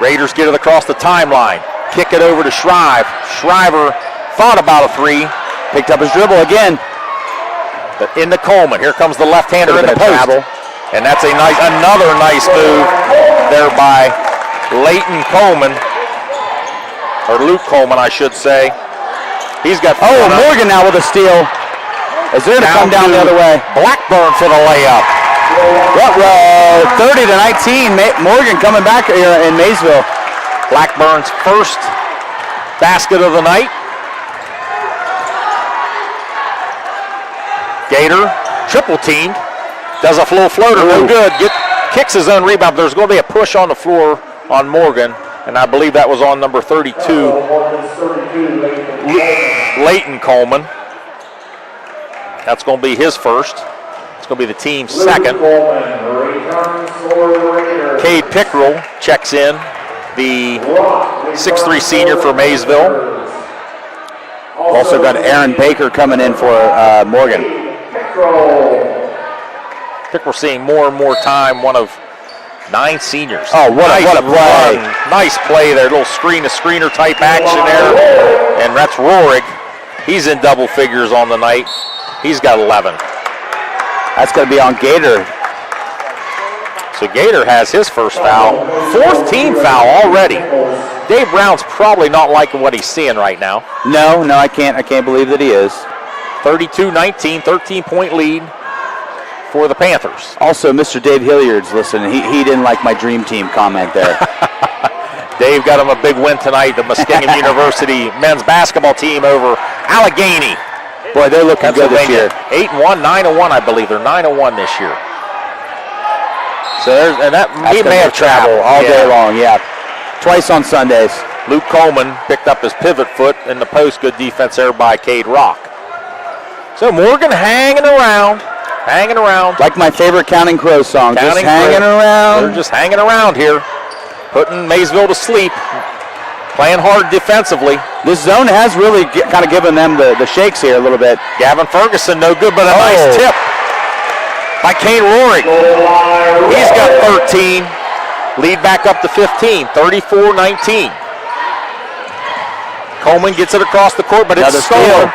Raiders get it across the timeline. Kick it over to Shrive. Shriver thought about a 3. Picked up his dribble again. But into Coleman. Here comes the left-hander in the post. Travel. And that's another nice move there by Leighton Coleman. Or Luke Coleman, I should say. He's got... Morgan now with a steal. As they're going to come down the other way. Blackburn for the layup. 30-19. Morgan coming back here in Maysville. Blackburn's first basket of the night. Gator, triple teamed, does a flow floater, no good. Kicks his own rebound. There's going to be a push on the floor on Morgan, and I believe that was on number 32, Leighton Coleman. That's going to be his first. It's going to be the team's second. Cade Pickrell checks in, the 6'3 senior for Maysville. Also got Aaron Baker coming in for Morgan. I think we're seeing more and more time, one of 9 seniors. Oh, what a play. Nice play there, little screen-to-screener type action there. And that's Rohrig. He's in double figures on the night. He's got 11. That's going to be on Gator. So Gator has his first foul. 4th team foul already. Dave Brown's probably not liking what he's seeing right now. No, I can't believe that he is. 32-19, 13-point lead for the Panthers. Also, Mr. Dave Hilliard's listening. He didn't like my dream team comment there. Dave got him a big win tonight. The Muskingum University men's basketball team over Allegheny. Boy, they're looking good this year. 8-1, 9-1, I believe. They're 9-1 this year. So he may have traveled all day long, yeah. Twice on Sundays. Luke Coleman picked up his pivot foot in the post. Good defense there by Cade Rock. So Morgan hanging around. Like my favorite Counting Crows song, just hanging around. They're just hanging around here, putting Maysville to sleep, playing hard defensively. This zone has really kind of given them the shakes here a little bit. Gavin Ferguson, no good, but a nice tip by Kane Rohrig. He's got 13. Lead back up to 15, 34-19. Coleman gets it across the court, but it's stolen.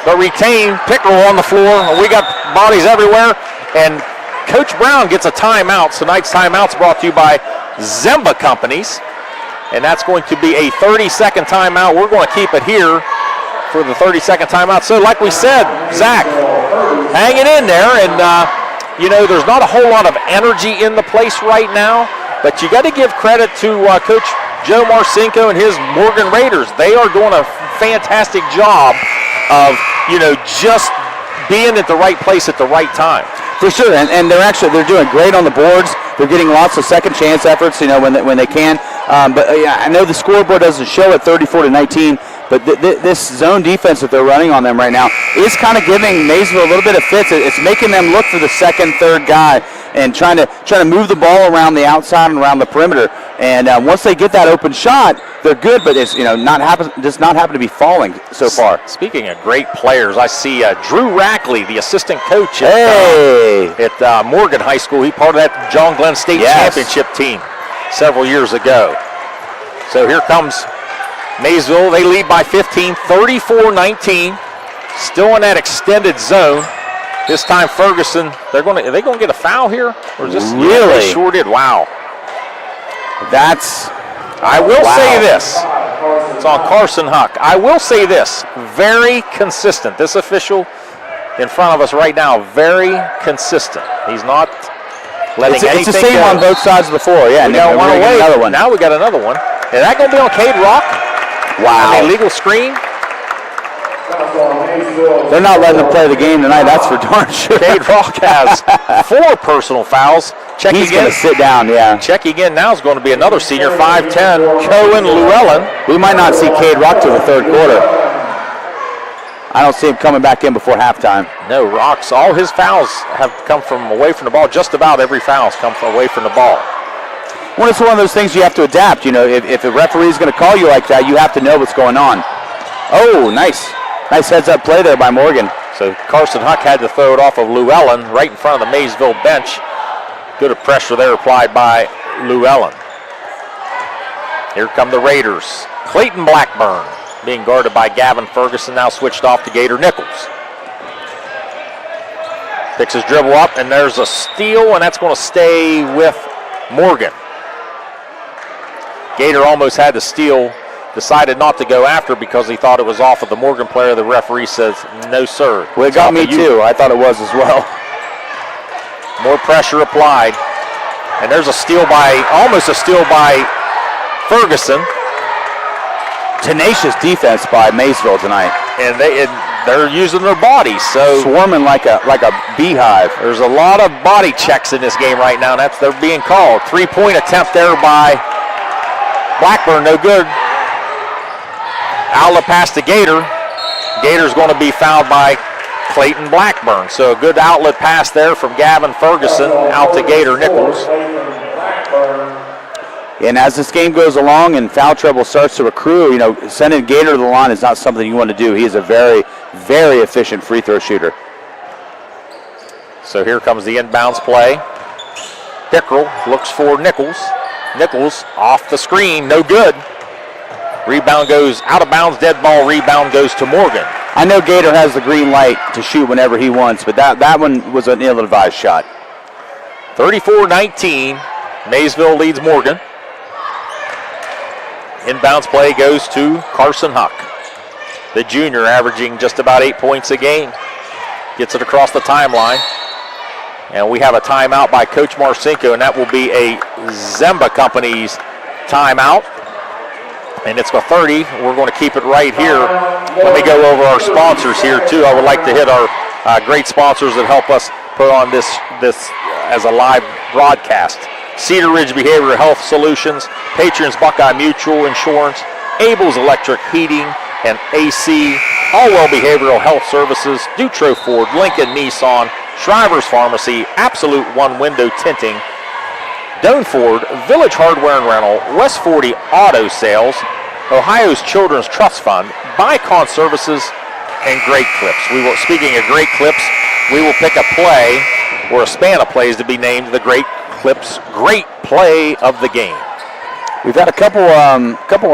But retained. Pickrell on the floor. We got bodies everywhere. And Coach Brown gets a timeout. Tonight's timeout's brought to you by Zemba Companies. And that's going to be a 30-second timeout. We're going to keep it here for the 30-second timeout. So like we said, Zach, hanging in there. And, there's not a whole lot of energy in the place right now. But you got to give credit to Coach Joe Marcinko and his Morgan Raiders. They are doing a fantastic job of, just being at the right place at the right time. For sure, and they're doing great on the boards. They're getting lots of second chance efforts, when they can. I know the scoreboard doesn't show it 34-19, but this zone defense that they're running on them right now is kind of giving Maysville a little bit of fits. It's making them look for the second, third guy and trying to move the ball around the outside and around the perimeter. And once they get that open shot, they're good, but it's does not happen to be falling so far. Speaking of great players, I see Drew Rackley, the assistant coach at Morgan High School. He part of that John Glenn State Championship team several years ago. So here comes Maysville. They lead by 15, 34-19. Still in that extended zone. This time Ferguson, are they going to get a foul here? Or is this really? Yeah, they sure did. Wow. I will say this. It's on Carson Huck. I will say this. Very consistent. This official in front of us right now, very consistent. He's not letting anything It's the same go. on both sides of the floor. Yeah, we got one away. Another one. Now we got another one. Is that going to be on Cade Rock? Wow. An illegal screen. They're not letting them play the game tonight, that's for darn sure. Cade Rock has 4 personal fouls. He's going to sit down, yeah. Checking in now is going to be another senior, 5'10", Cohen Llewellyn. We might not see Cade Rock till the third quarter. I don't see him coming back in before halftime. No, Rock's, all his fouls have come from away from the ball. Just about every foul's come from away from the ball. Well, it's one of those things you have to adapt. You know, if a referee is going to call you like that, you have to know what's going on. Oh, nice. Nice heads-up play there by Morgan. So Carson Huck had to throw it off of Llewellyn right in front of the Maysville bench. Good pressure there applied by Llewellyn. Here come the Raiders. Clayton Blackburn being guarded by Gavin Ferguson, now switched off to Gator Nichols. Picks his dribble up, and there's a steal, and that's going to stay with Morgan. Gator almost had the steal, decided not to go after because he thought it was off of the Morgan player. The referee says, no, sir. Well, it got me too. I thought it was as well. More pressure applied. And there's a steal by, almost a steal by Ferguson. Tenacious defense by Maysville tonight. And they're using their bodies, so swarming like a beehive. There's a lot of body checks in this game right now, and they're being called. 3-point attempt there by Blackburn, no good. Outlet pass to Gator. Gator's going to be fouled by Clayton Blackburn. So a good outlet pass there from Gavin Ferguson out to Gator Nichols. And as this game goes along and foul trouble starts to accrue, you know, sending Gator to the line is not something you want to do. He is a very, very efficient free throw shooter. So here comes the inbounds play. Pickrell looks for Nichols. Nichols off the screen, no good. Rebound goes out of bounds, dead ball rebound goes to Morgan. I know Gator has the green light to shoot whenever he wants, but that one was an ill-advised shot. 34-19, Maysville leads Morgan. Inbounds play goes to Carson Huck. The junior averaging just about 8 points a game. Gets it across the timeline. And we have a timeout by Coach Marcinko, and that will be a Zemba Company's timeout. And it's a 30. We're going to keep it right here. Let me go over our sponsors here, too. I would like to hit our great sponsors that help us put on this as a live broadcast. Cedar Ridge Behavioral Health Solutions, Patrons Buckeye Mutual Insurance, Abel's Electric Heating and AC, Allwell Behavioral Health Services, Dutro Ford, Lincoln Nissan, Shriver's Pharmacy, Absolute One Window Tinting, Doan Ford, Village Hardware and Rental, West 40 Auto Sales, Ohio's Children's Trust Fund, Bicon Services, and Great Clips. Speaking of Great Clips, we will pick a play or a span of plays to be named the Great Clips Great Play of the Game. We've had a couple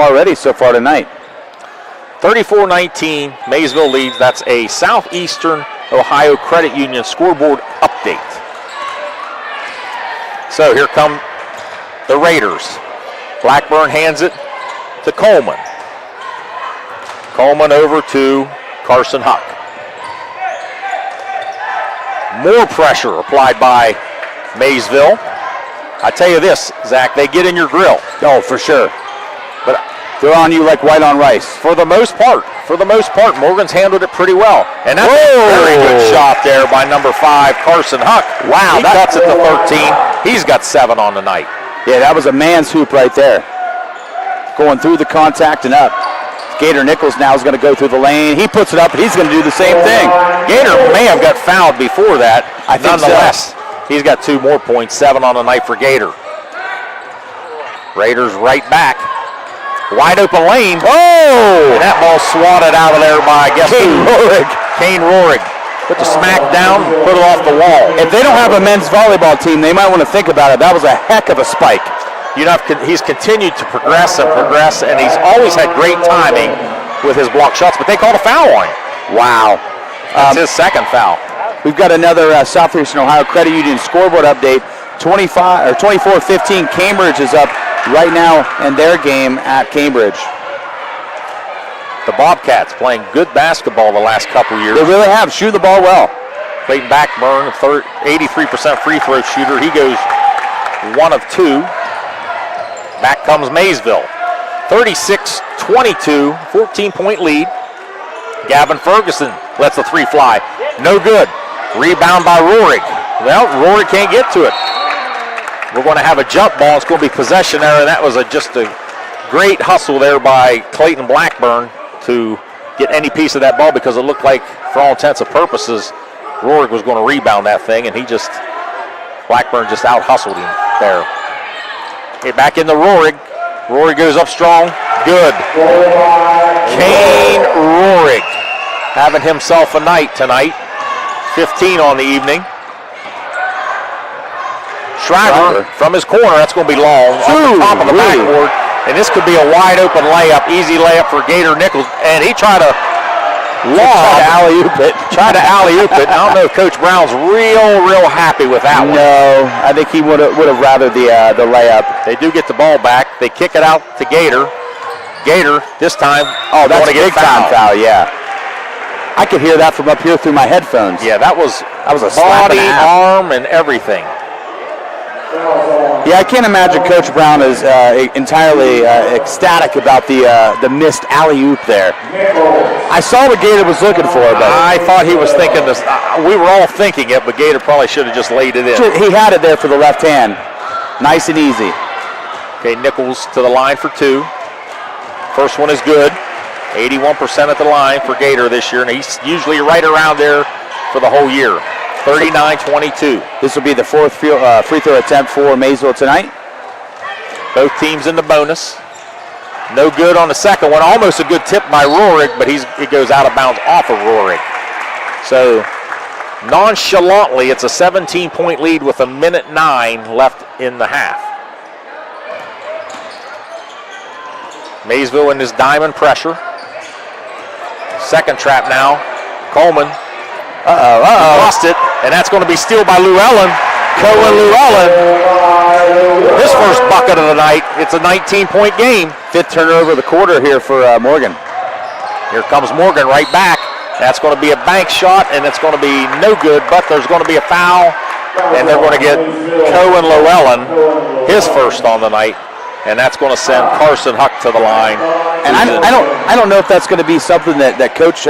already so far tonight. 34-19, Maysville leads. That's a Southeastern Ohio Credit Union scoreboard update. So here come the Raiders. Blackburn hands it to Coleman. Coleman over to Carson Huck. More pressure applied by Maysville. I tell you this, Zach, they get in your grill. Oh, for sure. But they're on you like white on rice. For the most part, Morgan's handled it pretty well. And that's a very good shot there by number 5, Carson Huck. Wow, he cuts it to 13. He's got 7 on the night. Yeah, that was a man's hoop right there. Going through the contact and up. Gator Nichols now is going to go through the lane. He puts it up, and he's going to do the same thing. Gator may have got fouled before that. I think nonetheless, so. He's got 2 more points, 7 on the night for Gator. Raiders right back. Wide open lane. Oh! And that ball swatted out of there by, Kane Rohrig. Put the smack down, put it off the wall. If they don't have a men's volleyball team, they might want to think about it. That was a heck of a spike. You know, he's continued to progress, and he's always had great timing with his block shots, but they called a foul on him. Wow. That's his second foul. We've got another Southeastern Ohio Credit Union scoreboard update. 24-15, Cambridge is up right now in their game at Cambridge. The Bobcats playing good basketball the last couple years. They really have. Shoot the ball well. Clayton Blackburn, 83% free throw shooter. He goes 1 of 2. Back comes Maysville. 36-22, 14-point lead. Gavin Ferguson lets the three fly. No good. Rebound by Roerig. Well, Roerig can't get to it. We're going to have a jump ball. It's going to be possession error. That was just a great hustle there by Clayton Blackburn to get any piece of that ball, because it looked like, for all intents and purposes, Roerig was going to rebound that thing, and Blackburn just out-hustled him there. Okay, back into Roerig. Roerig goes up strong. Good. Kane Roerig having himself a night tonight. 15 on the evening. Shriver from his corner. That's going to be long. Off the top of the backboard. And this could be a wide open layup. Easy layup for Gator Nichols. And he tried to alley-oop it. Tried to alley-oop it. I don't know if Coach Brown's real happy with that one. No, I think he would have rather the layup. They do get the ball back. They kick it out to Gator. Gator this time. Oh, that's a big time foul. Yeah. I could hear that from up here through my headphones. Yeah, that was a body, arm, and everything. Yeah, I can't imagine Coach Brown is entirely ecstatic about the missed alley-oop there. I saw what Gator was looking for, but I thought he was thinking this. We were all thinking it, but Gator probably should have just laid it in. He had it there for the left hand. Nice and easy. Okay, Nichols to the line for two. First one is good. 81% at the line for Gator this year, and he's usually right around there for the whole year. 39-22. This will be the fourth free throw attempt for Maysville tonight. Both teams in the bonus. No good on the second one. Almost a good tip by Roerig, but it goes out of bounds off of Roerig. So nonchalantly, it's a 17-point lead with 1:09 left in the half. Maysville in his diamond pressure. Second trap now. Coleman. Lost it, and that's going to be stealed by Llewellyn. Cohen Llewellyn. His first bucket of the night. It's a 19-point game. Fifth turnover of the quarter here for Morgan. Here comes Morgan right back. That's going to be a bank shot, and it's going to be no good, but there's going to be a foul, and they're going to get Cohen Llewellyn his first on the night. And that's going to send Carson Huck to the line. And I don't know if that's going to be something that Coach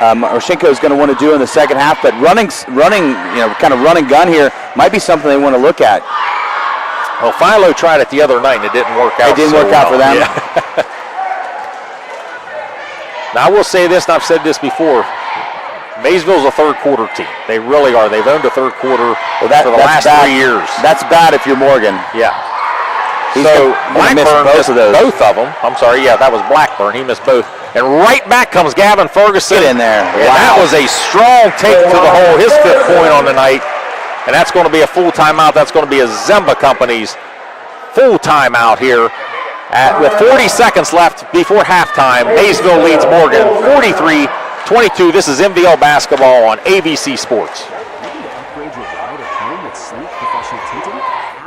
Orshenko is going to want to do in the second half. But running, kind of run and gun here might be something they want to look at. Well, Philo tried it the other night and it didn't work out. It didn't work out for them. Yeah. Now I will say this, and I've said this before. Maysville's a third quarter team. They really are. They've owned a third quarter for the last 3 years. That's bad if you're Morgan. Yeah. So Blackburn missed both of them. I'm sorry, yeah, that was Blackburn. He missed both. And right back comes Gavin Ferguson. Get in there. And that was a strong take to the hole, his fifth point on the night. And that's going to be a full timeout. That's going to be a Zemba Company's full timeout here. With 40 seconds left before halftime, Maysville leads Morgan 43-22. This is MVL basketball on ABC Sports. Upgrade your ride at home with sleek professional tinting?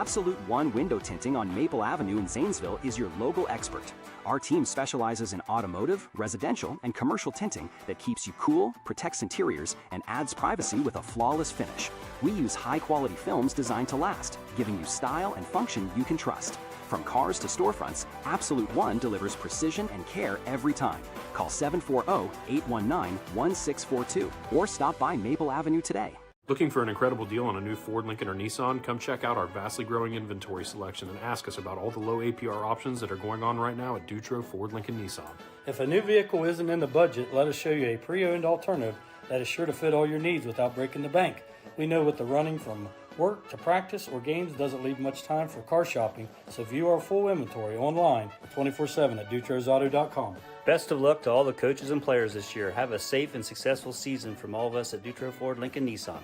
Absolute One Window Tinting on Maple Avenue in Zanesville is your local expert. Our team specializes in automotive, residential, and commercial tinting that keeps you cool, protects interiors, and adds privacy with a flawless finish. We use high-quality films designed to last, giving you style and function you can trust. From cars to storefronts, Absolute One delivers precision and care every time. Call 740-819-1642 or stop by Maple Avenue today. Looking for an incredible deal on a new Ford, Lincoln, or Nissan? Come check out our vastly growing inventory selection and ask us about all the low APR options that are going on right now at Dutro Ford, Lincoln, Nissan. If a new vehicle isn't in the budget, let us show you a pre-owned alternative that is sure to fit all your needs without breaking the bank. We know with the running from work to practice or games doesn't leave much time for car shopping, so view our full inventory online 24/7 at dutrosauto.com. Best of luck to all the coaches and players this year. Have a safe and successful season from all of us at Dutro Ford, Lincoln, Nissan.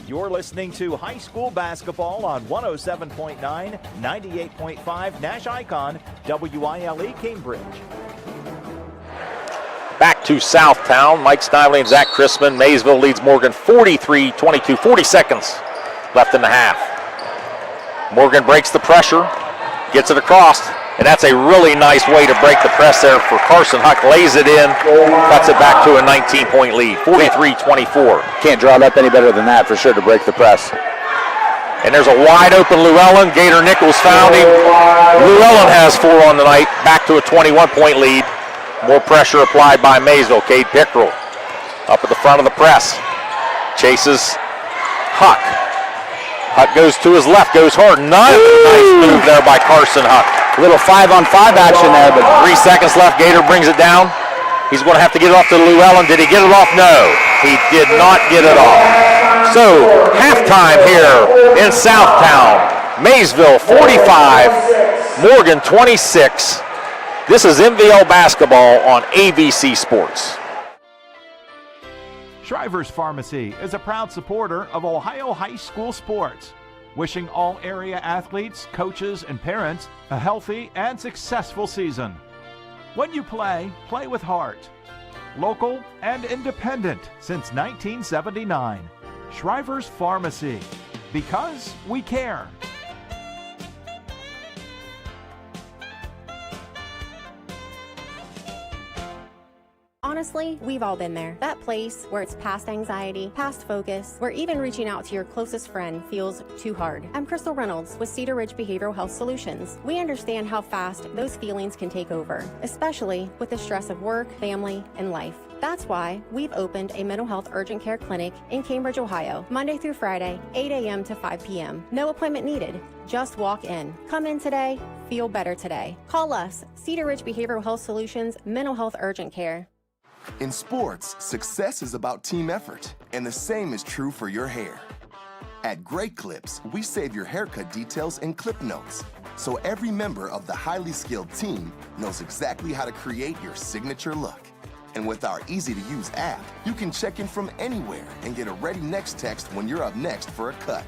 You're listening to high school basketball on 107.9, 98.5 NASH Icon, WYLE Cambridge. Back to Southtown. Mike Snively and Zach Chrisman. Maysville leads Morgan 43-22. 40 seconds left in the half. Morgan breaks the pressure, gets it across, and that's a really nice way to break the press there for Carson Huck. Lays it in, cuts it back to a 19-point lead, 43-24. Can't draw it up any better than that for sure to break the press. And there's a wide open Llewellyn. Gator Nichols found him. Llewellyn has 4 on the night, back to a 21-point lead. More pressure applied by Maysville. Cade Pickrell up at the front of the press. Chases Huck. Huck goes to his left, goes hard. Nice move there by Carson Huck. A little 5-on-5 action there, but 3 seconds left. Gator brings it down. He's going to have to get it off to Llewellyn. Did he get it off? No, he did not get it off. So, halftime here in Southtown. Maysville 45, Morgan 26. This is MVL basketball on ABC Sports. Shriver's Pharmacy is a proud supporter of Ohio high school sports, wishing all area athletes, coaches, and parents a healthy and successful season. When you play, play with heart. Local and independent since 1979. Shriver's Pharmacy, because we care. Honestly, we've all been there. That place where it's past anxiety, past focus, where even reaching out to your closest friend feels too hard. I'm Crystal Reynolds with Cedar Ridge Behavioral Health Solutions. We understand how fast those feelings can take over, especially with the stress of work, family, and life. That's why we've opened a mental health urgent care clinic in Cambridge, Ohio, Monday through Friday, 8 a.m. to 5 p.m. No appointment needed. Just walk in. Come in today, feel better today. Call us, Cedar Ridge Behavioral Health Solutions, Mental Health Urgent Care. In sports, success is about team effort, and the same is true for your hair. At Great Clips, we save your haircut details in clip notes, so every member of the highly skilled team knows exactly how to create your signature look. And with our easy-to-use app, you can check in from anywhere and get a ready next text when you're up next for a cut.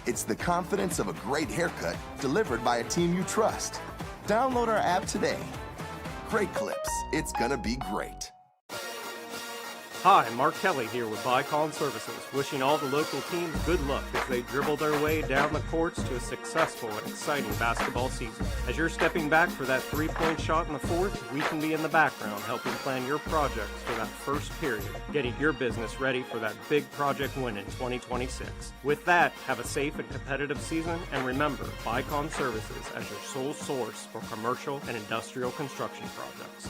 It's the confidence of a great haircut delivered by a team you trust. Download our app today. Great Clips, it's gonna be great. Hi, Mark Kelly here with Icon Services, wishing all the local teams good luck as they dribble their way down the courts to a successful and exciting basketball season. As you're stepping back for that three-point shot in the fourth, we can be in the background helping plan your projects for that first period, getting your business ready for that big project win in 2026. With that, have a safe and competitive season, and remember, Icon Services as your sole source for commercial and industrial construction projects.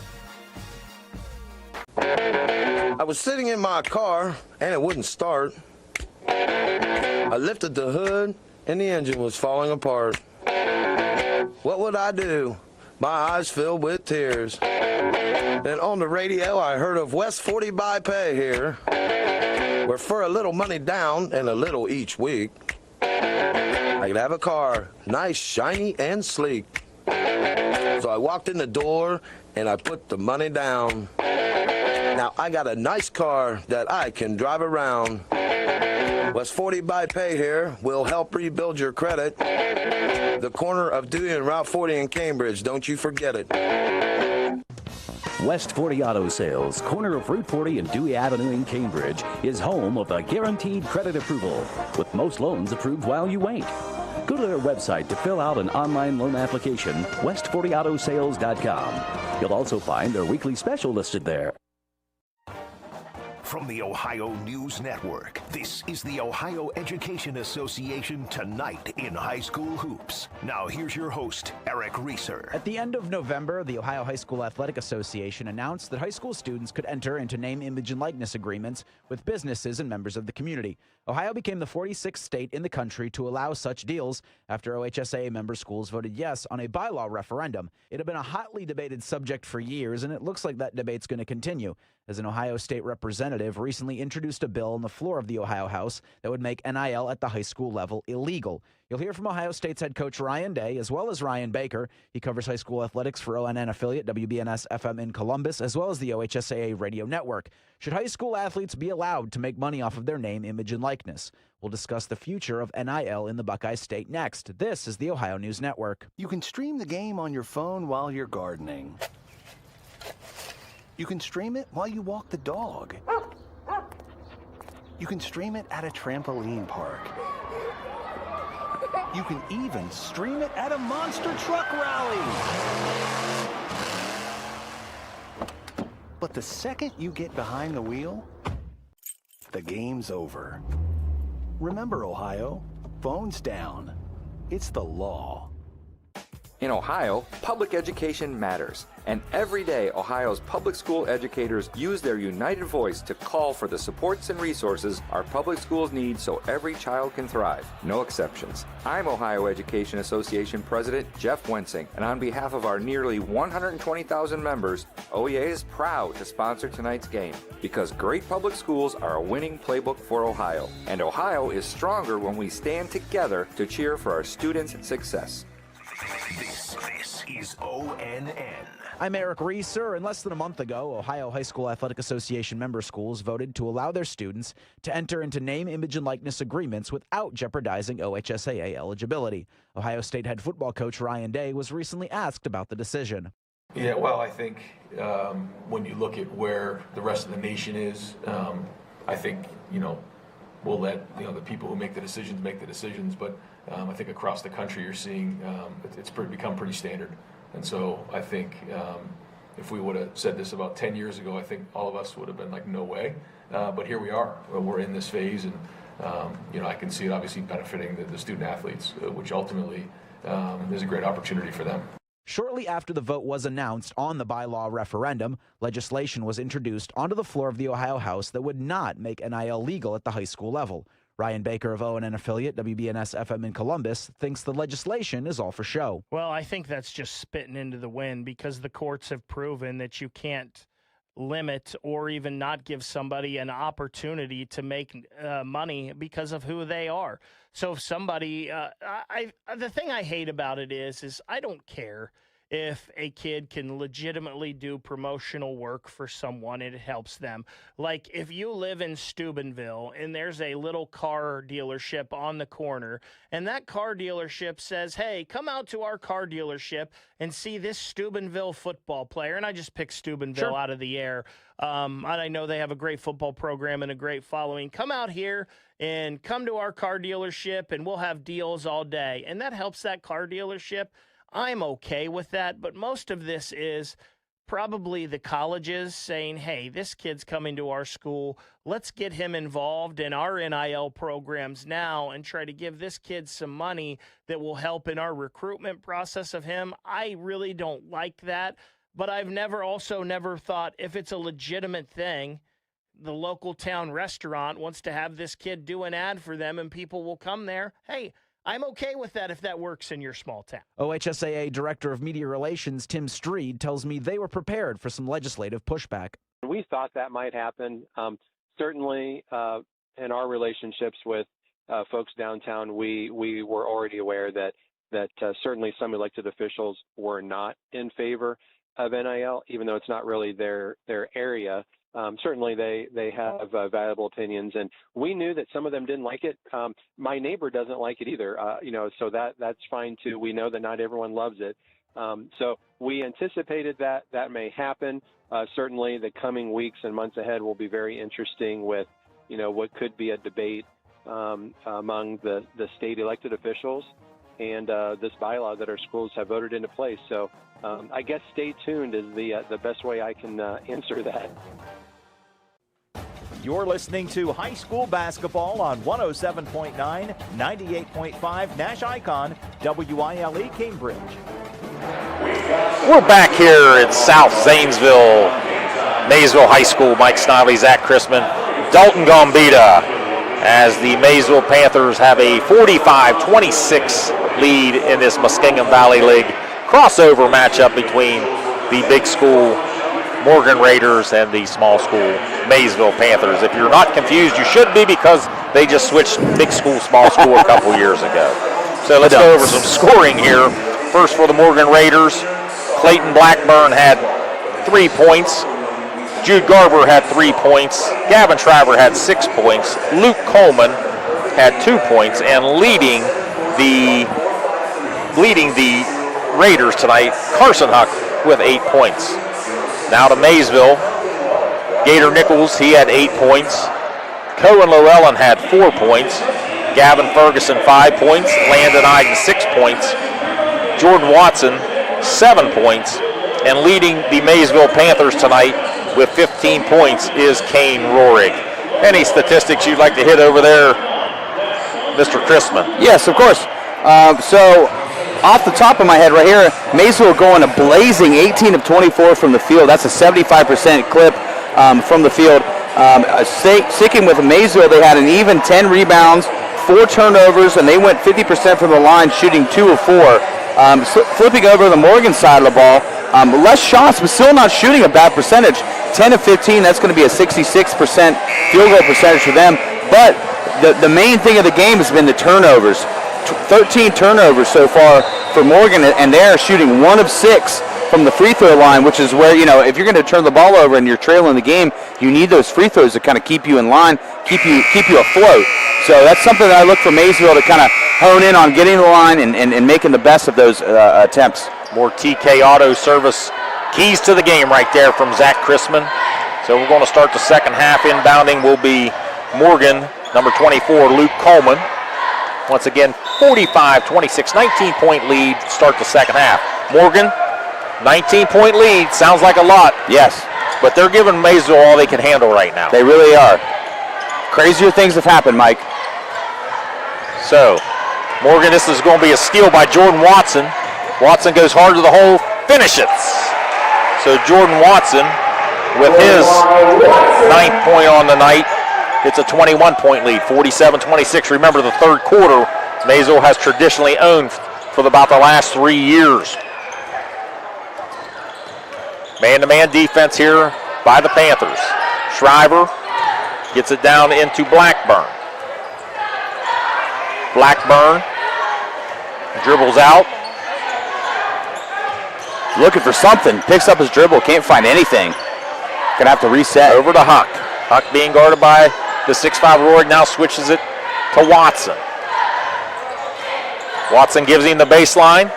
I was sitting in my car and it wouldn't start. I lifted the hood and the engine was falling apart. What would I do? My eyes filled with tears. Then on the radio I heard of West 40 by Pay here, where for a little money down and a little each week, I could have a car, nice, shiny, and sleek. So I walked in the door and I put the money down. Now I got a nice car that I can drive around. West 40 by Pay here will help rebuild your credit. The corner of Dewey and Route 40 in Cambridge, don't you forget it. West 40 Auto Sales, corner of Route 40 and Dewey Avenue in Cambridge, is home of the guaranteed credit approval, with most loans approved while you wait. Go to their website to fill out an online loan application, west40autosales.com. You'll also find their weekly special listed there. From the Ohio News Network, this is the Ohio Education Association Tonight in High School Hoops. Now here's your host, Eric Reeser. At the end of November, the Ohio High School Athletic Association announced that high school students could enter into name, image, and likeness agreements with businesses and members of the community. Ohio became the 46th state in the country to allow such deals after OHSAA member schools voted yes on a bylaw referendum. It had been a hotly debated subject for years, and it looks like that debate's going to continue, as an Ohio state representative recently introduced a bill on the floor of the Ohio House that would make NIL at the high school level illegal. You'll hear from Ohio State's head coach Ryan Day, as well as Ryan Baker. He covers high school athletics for ONN affiliate WBNS-FM in Columbus, as well as the OHSAA radio network. Should high school athletes be allowed to make money off of their name, image, and likeness? We'll discuss the future of NIL in the Buckeye State next. This is the Ohio News Network. You can stream the game on your phone while you're gardening. You can stream it while you walk the dog. You can stream it at a trampoline park. You can even stream it at a monster truck rally. But the second you get behind the wheel, the game's over. Remember, Ohio, phones down. It's the law. In Ohio, public education matters, and every day Ohio's public school educators use their united voice to call for the supports and resources our public schools need so every child can thrive. No exceptions. I'm Ohio Education Association President Jeff Wensing, and on behalf of our nearly 120,000 members, OEA is proud to sponsor tonight's game, because great public schools are a winning playbook for Ohio, and Ohio is stronger when we stand together to cheer for our students' success. This is ONN. I'm Eric Reeser. And less than a month ago, Ohio High School Athletic Association member schools voted to allow their students to enter into name, image, and likeness agreements without jeopardizing OHSAA eligibility. Ohio State head football coach Ryan Day was recently asked about the decision. Yeah, well, I think when you look at where the rest of the nation is, I think, we'll let the people who make the decisions, but I think across the country you're seeing it's become pretty standard. And so I think if we would have said this about 10 years ago, I think all of us would have been like, no way. But here we are. We're in this phase, and I can see it obviously benefiting the student athletes, which ultimately is a great opportunity for them. Shortly after the vote was announced on the bylaw referendum, legislation was introduced onto the floor of the Ohio House that would not make NIL legal at the high school level. Ryan Baker of ONN affiliate WBNS FM in Columbus thinks the legislation is all for show. Well, I think that's just spitting into the wind, because the courts have proven that you can't limit or even not give somebody an opportunity to make money because of who they are. So if somebody, the thing I hate about it is I don't care if a kid can legitimately do promotional work for someone, it helps them. Like if you live in Steubenville and there's a little car dealership on the corner, and that car dealership says, hey, come out to our car dealership and see this Steubenville football player. And I just picked Steubenville out of the air. And I know they have a great football program and a great following. Come out here and come to our car dealership and we'll have deals all day. And that helps that car dealership. I'm okay with that, but most of this is probably the colleges saying, hey, this kid's coming to our school. Let's get him involved in our NIL programs now and try to give this kid some money that will help in our recruitment process of him. I really don't like that, but I've never thought if it's a legitimate thing, the local town restaurant wants to have this kid do an ad for them and people will come there. Hey, I'm okay with that if that works in your small town. OHSAA Director of Media Relations Tim Streed tells me they were prepared for some legislative pushback. We thought that might happen. Certainly, in our relationships with folks downtown, we were already aware that certainly some elected officials were not in favor of NIL, even though it's not really their area. Certainly they have valuable opinions, and we knew that some of them didn't like it. My neighbor doesn't like it either, so that's fine too. We know that not everyone loves it. So we anticipated that may happen. Certainly the coming weeks and months ahead will be very interesting with, what could be a debate among the state elected officials and this bylaw that our schools have voted into place. So I guess stay tuned is the best way I can answer that. You're listening to high school basketball on 107.9, 98.5 NASH Icon, WILE Cambridge. We're back here at South Zanesville, Maysville High School. Mike Snively, Zach Chrisman, Dalton Gambita, as the Maysville Panthers have a 45-26 lead in this Muskingum Valley League crossover matchup between the big school Morgan Raiders and the small school Maysville Panthers. If you're not confused, you should be, because they just switched big school, small school a couple years ago. So let's go over some scoring here. First for the Morgan Raiders, Clayton Blackburn had 3 points. Jude Garber had 3 points. Gavin Shriver had 6 points. Luke Coleman had 2 points, and leading the Raiders tonight, Carson Huck with 8 points. Now to Maysville, Gator Nichols, he had 8 points. Cohen Llewellyn had 4 points. Gavin Ferguson, 5 points. Landon Iden, 6 points. Jordan Watson, 7 points. And leading the Maysville Panthers tonight with 15 points is Kane Rohrig. Any statistics you'd like to hit over there, Mr. Chrisman? Yes, of course. So off the top of my head right here, Maysville going a blazing 18 of 24 from the field. That's a 75% clip from the field. Sticking with Maysville, they had an even 10 rebounds, 4 turnovers, and they went 50% from the line, shooting 2 of 4. Flipping over to the Morgan side of the ball, less shots, but still not shooting a bad percentage. 10 of 15, that's going to be a 66% field goal percentage for them. But the main thing of the game has been the turnovers. 13 turnovers so far for Morgan, and they're shooting 1 of 6 from the free throw line, which is where, if you're going to turn the ball over and you're trailing the game, you need those free throws to kind of keep you in line, keep you afloat. So that's something that I look for Maysville to kind of hone in on, getting the line and making the best of those attempts. More TK Auto Service keys to the game right there from Zach Chrisman. So we're going to start the second half. Inbounding will be Morgan, number 24, Luke Coleman. Once again, 45-26, 19-point lead to start the second half. Morgan, 19-point lead. Sounds like a lot. Yes. But they're giving Maysville all they can handle right now. They really are. Crazier things have happened, Mike. So, Morgan, this is going to be a steal by Jordan Watson. Watson goes hard to the hole, finishes. So Jordan Watson, with his 9th point on the night, it's a 21-point lead, 47-26. Remember, the third quarter, Maysville has traditionally owned for about the last 3 years. Man-to-man defense here by the Panthers. Shriver gets it down into Blackburn. Blackburn dribbles out. Looking for something, picks up his dribble, can't find anything. Gonna have to reset. Over to Huck. Huck being guarded by the 6'5" Rorig, now switches it to Watson. Watson gives him the baseline.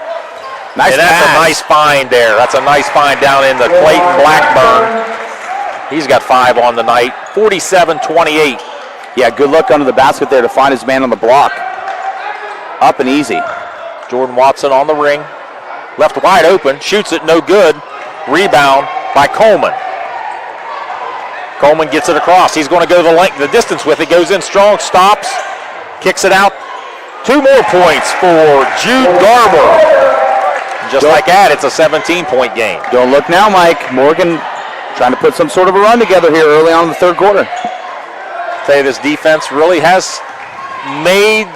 Nice and that's pass. A nice find there. That's a nice find down in the Clayton Blackburn. He's got 5 on the night, 47-28. Yeah, good look under the basket there to find his man on the block. Up and easy. Jordan Watson on the ring. Left wide open, shoots it, no good. Rebound by Coleman. Coleman gets it across. He's going to go the distance with it. Goes in strong, stops, kicks it out. 2 more points for Jude Garber. Just like that, it's a 17-point game. Don't look now, Mike. Morgan trying to put some sort of a run together here early on in the third quarter. Tell you, this defense really has made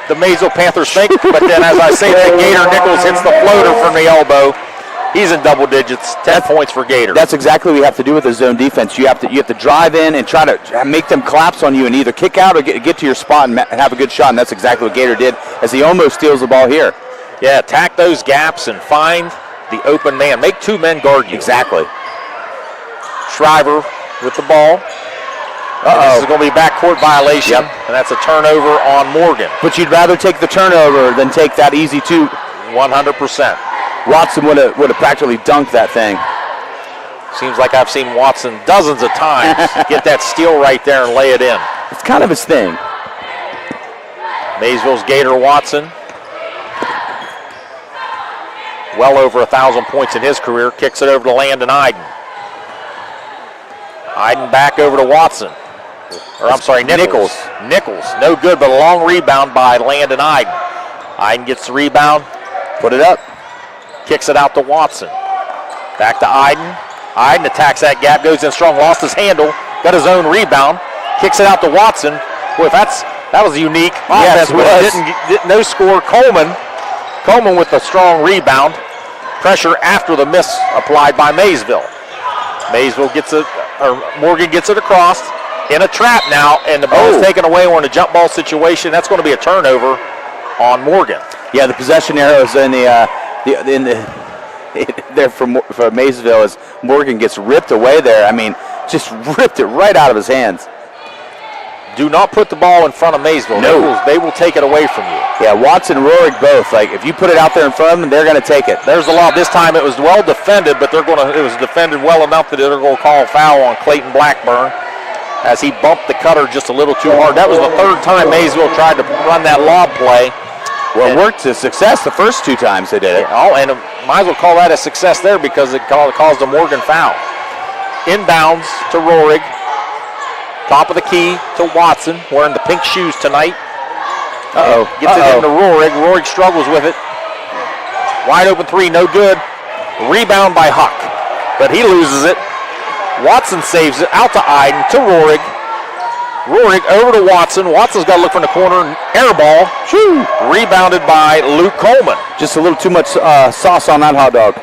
the Maysville Panthers think, but then as I say that, Gator Nichols hits the floater from the elbow. He's in double digits, 10 points for Gator. That's exactly what you have to do with the zone defense. You have to drive in and try to make them collapse on you and either kick out or get to your spot and have a good shot, and that's exactly what Gator did as he almost steals the ball here. Yeah, attack those gaps and find the open man. Make 2 men guard you. Exactly. Shriver with the ball. This is going to be backcourt violation, and that's a turnover on Morgan. But you'd rather take the turnover than take that easy 2. 100%. Watson would have practically dunked that thing. Seems like I've seen Watson dozens of times get that steal right there and lay it in. It's kind of his thing. Maysville's Gator Watson, well over 1,000 points in his career, kicks it over to Landon Iden. Iden back over to Watson. Or I'm sorry, Nichols. Nichols, no good, but a long rebound by Landon Iden. Iden gets the rebound, put it up, kicks it out to Watson. Back to Iden. Iden attacks that gap, goes in strong, lost his handle, got his own rebound, kicks it out to Watson. Boy, that was unique. Yes, Didn't no score. Coleman with a strong rebound. Pressure after the miss applied by Maysville. Maysville gets it, or Morgan gets it across in a trap now, and the ball is taken away. We're in a jump ball situation. That's going to be a turnover on Morgan. Yeah, the possession arrows in there for Maysville as Morgan gets ripped away there. I mean, just ripped it right out of his hands. Do not put the ball in front of Maysville. No. They will take it away from you. Yeah, Watson and Rorig both. Like, if you put it out there in front of them, they're going to take it. There's a lot. This time it was well defended, but it was defended well enough that they're going to call a foul on Clayton Blackburn as he bumped the cutter just a little too hard. That was the third time Maysville tried to run that lob play. Well, it worked to success the first 2 times they did it. And might as well call that a success there because it caused a Morgan foul. Inbounds to Rorig. Top of the key to Watson, wearing the pink shoes tonight. Gets it into Rorig. Rorig struggles with it. Wide open three, no good. Rebound by Huck, but he loses it. Watson saves it out to Iden, to Rohrig. Rohrig over to Watson. Watson's got to look from the corner. Air ball. Shoo. Rebounded by Luke Coleman. Just a little too much sauce on that hot dog.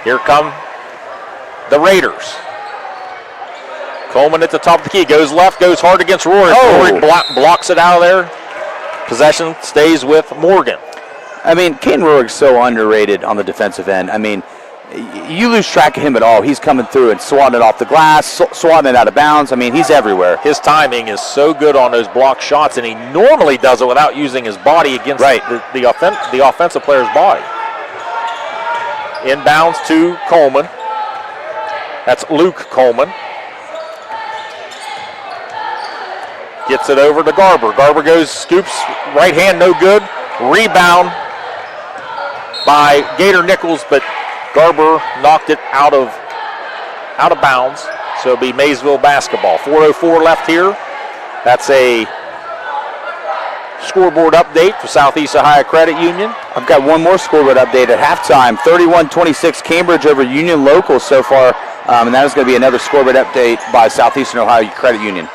Here come the Raiders. Coleman at the top of the key. Goes left, goes hard against Rohrig. Rohrig blocks it out of there. Possession stays with Morgan. I mean, Caden Rohrig's so underrated on the defensive end. I mean, you lose track of him at all. He's coming through and swatting it off the glass, swatting it out of bounds. I mean, he's everywhere. His timing is so good on those block shots, and he normally does it without using his body against the offensive player's body. Inbounds to Coleman. That's Luke Coleman. Gets it over to Garber. Garber goes, scoops, right hand, no good. Rebound by Gator Nichols, but Garber knocked it out of bounds. So it'll be Maysville basketball. 4:04 left here. That's a scoreboard update for Southeast Ohio Credit Union. I've got one more scoreboard update at halftime. 31-26 Cambridge over Union Local so far. And that is going to be another scoreboard update by Southeastern Ohio Credit Union.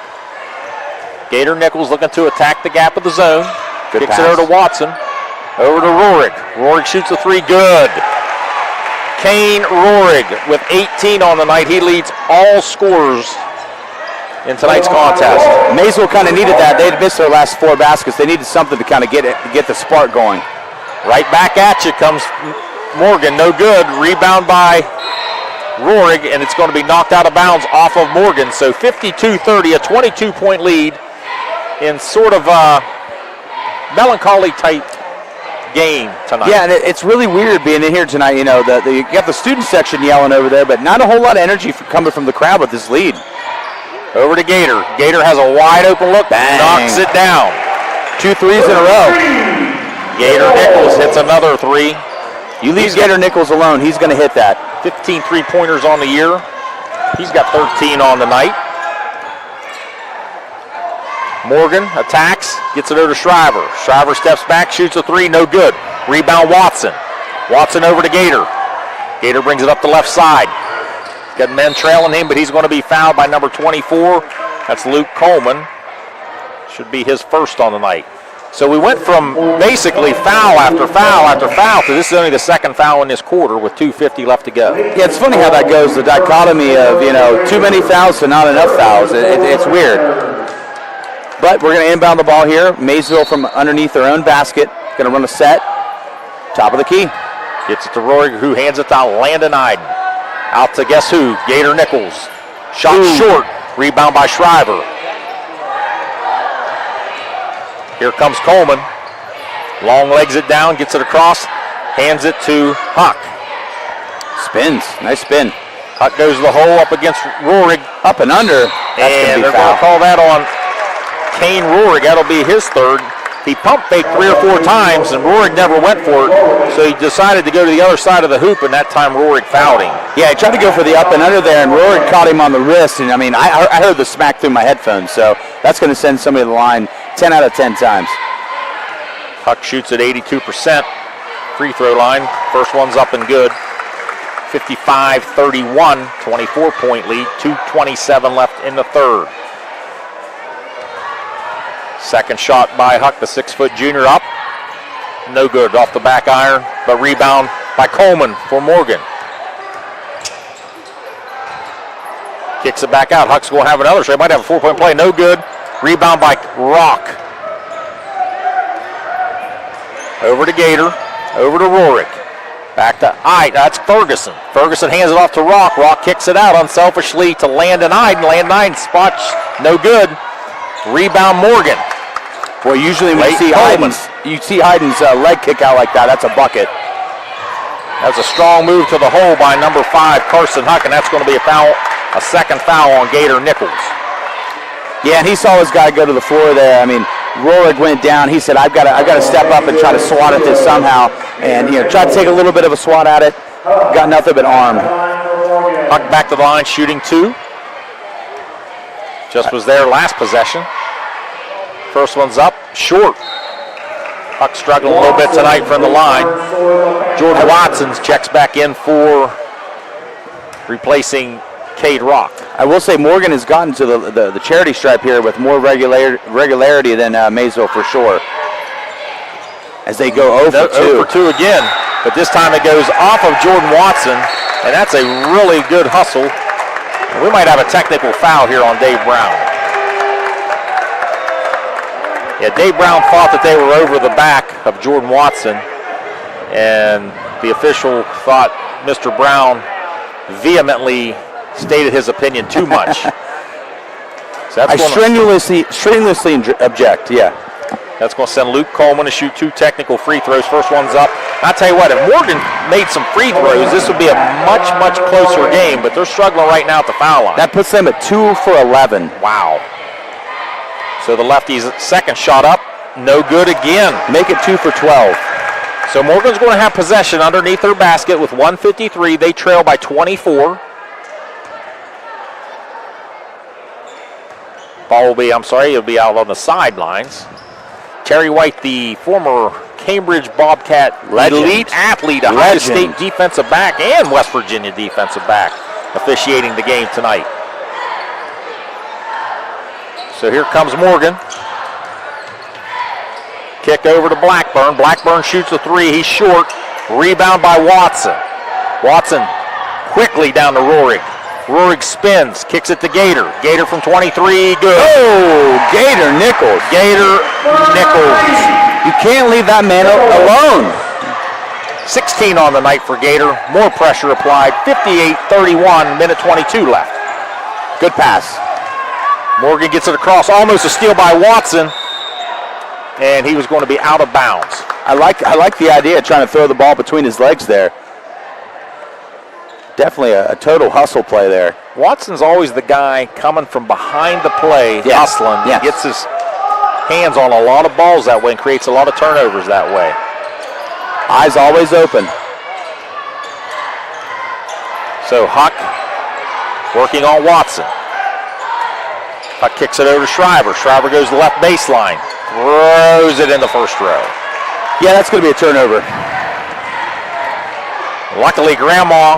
Gator Nichols looking to attack the gap of the zone. Good Kicks pass. it over to Watson. Over to Rohrig. Rohrig shoots a three. Good. Kane Rohrig with 18 on the night. He leads all scorers in tonight's contest. Maysville kind of needed that. They had missed their last 4 baskets. They needed something to kind of get the spark going. Right back at you comes Morgan. No good. Rebound by Rohrig, and it's going to be knocked out of bounds off of Morgan. So 52-30, a 22-point lead in sort of a melancholy type game tonight. Yeah, and it's really weird being in here tonight. You know, you got the student section yelling over there, but not a whole lot of energy coming from the crowd with this lead. Over to Gator. Gator has a wide open look. Bang. Knocks it down. 2 threes in a row. Gator Nichols hits another three. You leave Gator Nichols alone, he's going to hit that. 15 three-pointers on the year. He's got 13 on the night. Morgan attacks, gets it over to Shriver. Shriver steps back, shoots a three, no good. Rebound Watson. Watson over to Gator. Gator brings it up the left side. Got men trailing him, but he's going to be fouled by number 24. That's Luke Coleman. Should be his first on the night. So we went from basically foul after foul after foul to this is only the second foul in this quarter with 2:50 left to go. Yeah, it's funny how that goes, the dichotomy of, you know, too many fouls to not enough fouls. It's weird. But we're going to inbound the ball here. Maysville from underneath their own basket. Going to run a set. Top of the key. Gets it to Roy, who hands it to Landon Iden. Out to guess who? Gator Nichols. Shot short. Rebound by Shriver. Here comes Coleman. Long legs it down, gets it across, hands it to Huck. Spins. Nice spin. Huck goes to the hole up against Rohrig. Up and under. And they're going to call that on Kane Rohrig. That'll be his third. He pump faked 3 or 4 times, and Rohrig never went for it, so he decided to go to the other side of the hoop, and that time Rohrig fouled him. Yeah, he tried to go for the up and under there, and Rohrig caught him on the wrist, and I mean, I heard the smack through my headphones, so that's going to send somebody to the line 10 out of 10 times. Huck shoots at 82%. Free throw line. First one's up and good. 55-31, 24-point lead. 2:27 left in the third. Second shot by Huck, the 6-foot junior up. No good off the back iron, but rebound by Coleman for Morgan. Kicks it back out. Huck's going to have another, so he might have a 4-point play. No good. Rebound by Rock. Over to Gator. Over to Rohrig. Back to Iden. That's Ferguson. Ferguson hands it off to Rock. Rock kicks it out unselfishly to Landon Iden. Landon Iden spots no good. Rebound Morgan. Boy, usually when you see Heiden's leg kick out like that, that's a bucket. That's a strong move to the hole by number 5, Carson Huck, and that's going to be a foul, a second foul on Gator Nichols. Yeah, and he saw his guy go to the floor there. I mean, Rohrig went down. He said, I've got to step up and try to swat at this somehow. And, you know, tried to take a little bit of a swat at it. Got nothing but arm. Huck back to the line, shooting 2. Just was there last possession. First one's up, short. Huck struggling a little bit tonight from the line. Jordan Watson's checks back in for replacing Cade Rock. I will say Morgan has gotten to the charity stripe here with more regularity than Maysville for sure. As they go 0 for 2. 0 for 2 again, but this time it goes off of Jordan Watson, and that's a really good hustle. We might have a technical foul here on Dave Brown. Yeah, Dave Brown thought that they were over the back of Jordan Watson, and the official thought Mr. Brown vehemently stated his opinion too much. So I strenuously object, yeah. That's going to send Luke Coleman to shoot 2 technical free throws. First one's up. I'll tell you what, if Morgan made some free throws, this would be a much, much closer game, but they're struggling right now at the foul line. That puts them at 2 for 11. Wow. So the lefty's second shot up, no good again. Make it 2 for 12. So Morgan's going to have possession underneath their basket with 1:53. They trail by 24. Ball will be, it'll be out on the sidelines. Terry White, the former Cambridge Bobcat elite athlete, a Ohio State defensive back and West Virginia defensive back, officiating the game tonight. So here comes Morgan. Kick over to Blackburn. Blackburn shoots a 3. He's short. Rebound by Watson. Watson quickly down to Roerig. Roerig spins, kicks it to Gator. Gator from 23, good. Oh, Gator Nichols. Gator Nichols. You can't leave that man alone. 16 on the night for Gator. More pressure applied. 58-31, minute 22 left. Good pass. Morgan gets it across, almost a steal by Watson, and he was going to be out of bounds. I like the idea of trying to throw the ball between his legs there. Definitely a total hustle play there. Watson's always the guy coming from behind the play, hustling. Yes. He gets his hands on a lot of balls that way and creates a lot of turnovers that way. Eyes always open. So Huck working on Watson. Huck kicks it over to Shriver. Shriver goes to the left baseline. Throws it in the first row. Yeah, that's going to be a turnover. Luckily, Grandma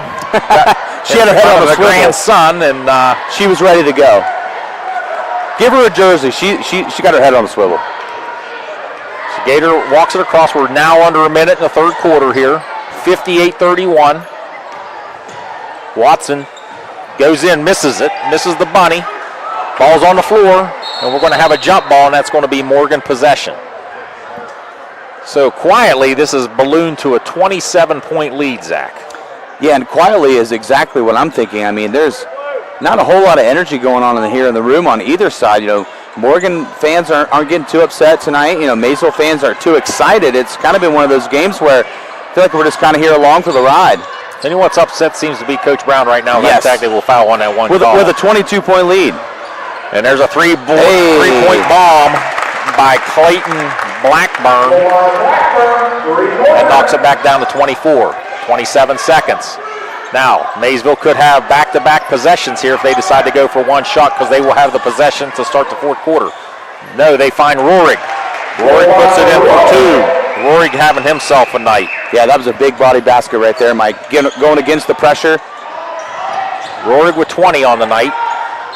she had her head on the swivel. Grandson, and she was ready to go. Give her a jersey. She got her head on the swivel. So Gator walks it across. We're now under a minute in the third quarter here. 58-31. Watson goes in, misses it, misses the bunny. Ball's on the floor, and we're going to have a jump ball, and that's going to be Morgan possession. So quietly, this is ballooned to a 27-point lead, Zach. Yeah, and quietly is exactly what I'm thinking. I mean, there's not a whole lot of energy going on here in the room on either side. You know, Morgan fans aren't getting too upset tonight. You know, Maysville fans aren't too excited. It's kind of been one of those games where I feel like we're just kind of here along for the ride. And you know what's upset seems to be Coach Brown right now. Yes. The fact they will foul on that one with a 22-point lead. And there's a three-point bomb by Clayton Blackburn. And knocks it back down to 24. 27 seconds. Now, Maysville could have back-to-back possessions here if they decide to go for one shot because they will have the possession to start the fourth quarter. No, they find Roerig. Roerig puts it in for 2. Roerig having himself a night. Yeah, that was a big body basket right there, Mike. Going against the pressure. Roerig with 20 on the night.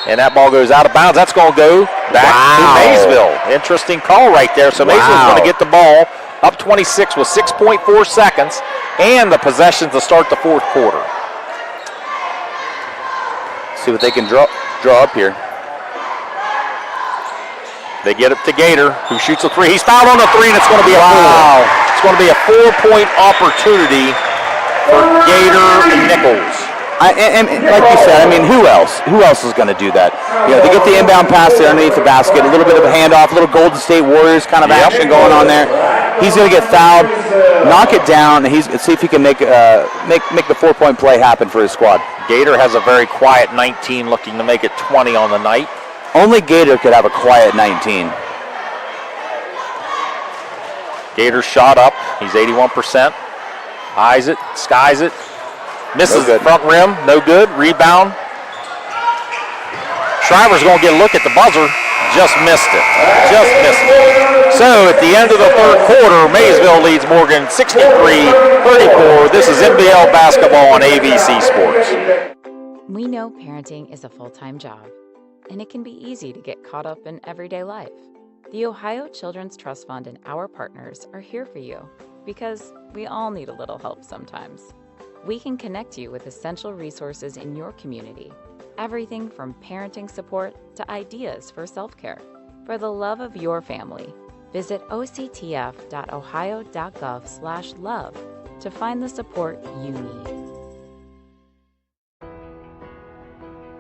And that ball goes out of bounds. That's going to go back to Maysville. Interesting call right there. So Maysville's going to get the ball up 26 with 6.4 seconds and the possession to start the fourth quarter. See what they can draw up here. They get it to Gator, who shoots a 3. He's fouled on the 3, and it's going to be a 4. It's going to be a 4-point opportunity for Gator and Nichols. And like you said, I mean, who else? Who else is going to do that? You know, they get the inbound pass there underneath the basket, a little bit of a handoff, a little Golden State Warriors kind of action going on there. He's going to get fouled, knock it down, and see if he can make the 4-point play happen for his squad. Gator has a very quiet 19, looking to make it 20 on the night. Only Gator could have a quiet 19. Gator shot up. He's 81%. Eyes it, skies it. Misses the front rim, no good. Rebound. Shriver's going to get a look at the buzzer. Just missed it. Just missed it. So at the end of the third quarter, Maysville leads Morgan 63-34. This is NBL basketball on ABC Sports. We know parenting is a full-time job, and it can be easy to get caught up in everyday life. The Ohio Children's Trust Fund and our partners are here for you because we all need a little help sometimes. We can connect you with essential resources in your community. Everything from parenting support to ideas for self-care. For the love of your family, visit octf.ohio.gov/love to find the support you need.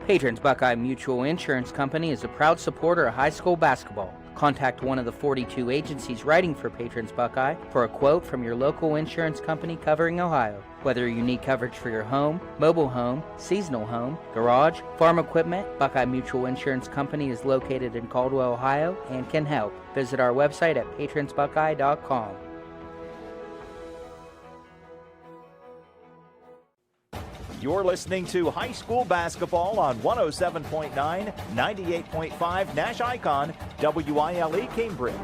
Patrons Buckeye Mutual Insurance Company is a proud supporter of high school basketball. Contact one of the 42 agencies writing for Patrons Buckeye for a quote from your local insurance company covering Ohio. Whether you need coverage for your home, mobile home, seasonal home, garage, farm equipment, Buckeye Mutual Insurance Company is located in Caldwell, Ohio, and can help. Visit our website at patronsbuckeye.com. You're listening to high school basketball on 107.9, 98.5 NASH Icon, WYLE Cambridge.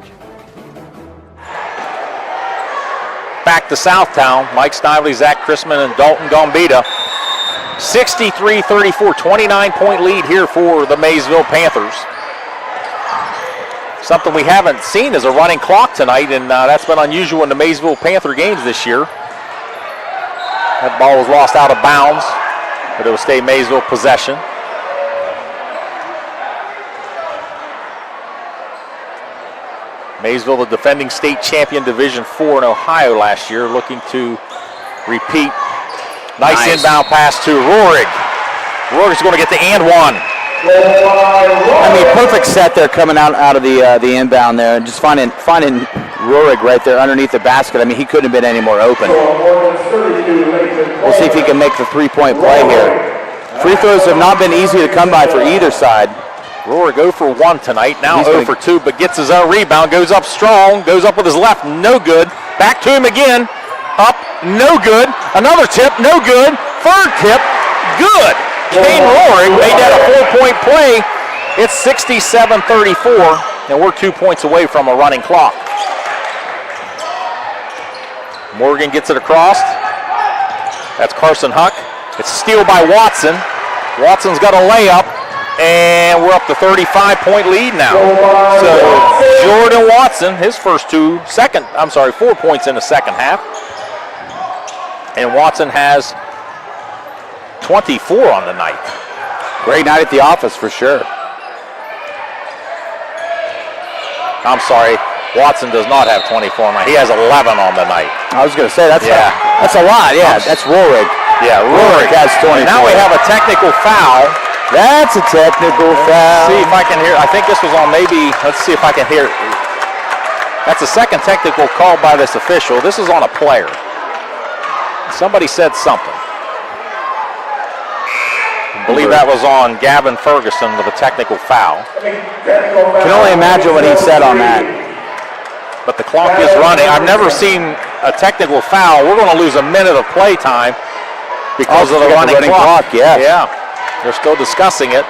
Back to Southtown. Mike Snively, Zach Chrisman, and Dalton Gambita. 63-34, 29-point lead here for the Maysville Panthers. Something we haven't seen is a running clock tonight, and that's been unusual in the Maysville Panther games this year. That ball was lost out of bounds, but it will stay Maysville possession. Maysville, the defending state champion Division IV in Ohio last year, looking to repeat. Nice inbound pass to Roerig. Roerig's going to get the and one. I mean, perfect set there coming out of the inbound there, and just finding Roerig right there underneath the basket. I mean, he couldn't have been any more open. We'll see if he can make the three-point play here. Free throws have not been easy to come by for either side. Roerig 0 for 1 tonight, now 0 for 2, but gets his own rebound, goes up strong, goes up with his left, no good. Back to him again, up, no good. Another tip, no good. Third tip, good. Kane Roerig made that a 4-point play. It's 67-34, and we're 2 points away from a running clock. Morgan gets it across. That's Carson Huck. It's a steal by Watson. Watson's got a layup, and we're up to 35-point lead now. So Jordan Watson, his first 4 points in the second half. And Watson has 24 on the night. Great night at the office for sure. I'm sorry, Watson does not have 24 on the night. He has 11 on the night. I was going to say, that's a lot. Yeah, that's Roerig. Yeah, Roerig has 24. Now we have a technical foul. That's a technical foul. See if I can hear. I think this was on let's see if I can hear. That's the second technical called by this official. This is on a player. Somebody said something. I believe that was on Gavin Ferguson with a technical foul. Can only imagine what he said on that. But the clock is running. I've never seen a technical foul. We're going to lose a minute of play time because of the running clock. Yes. Yeah, they're still discussing it.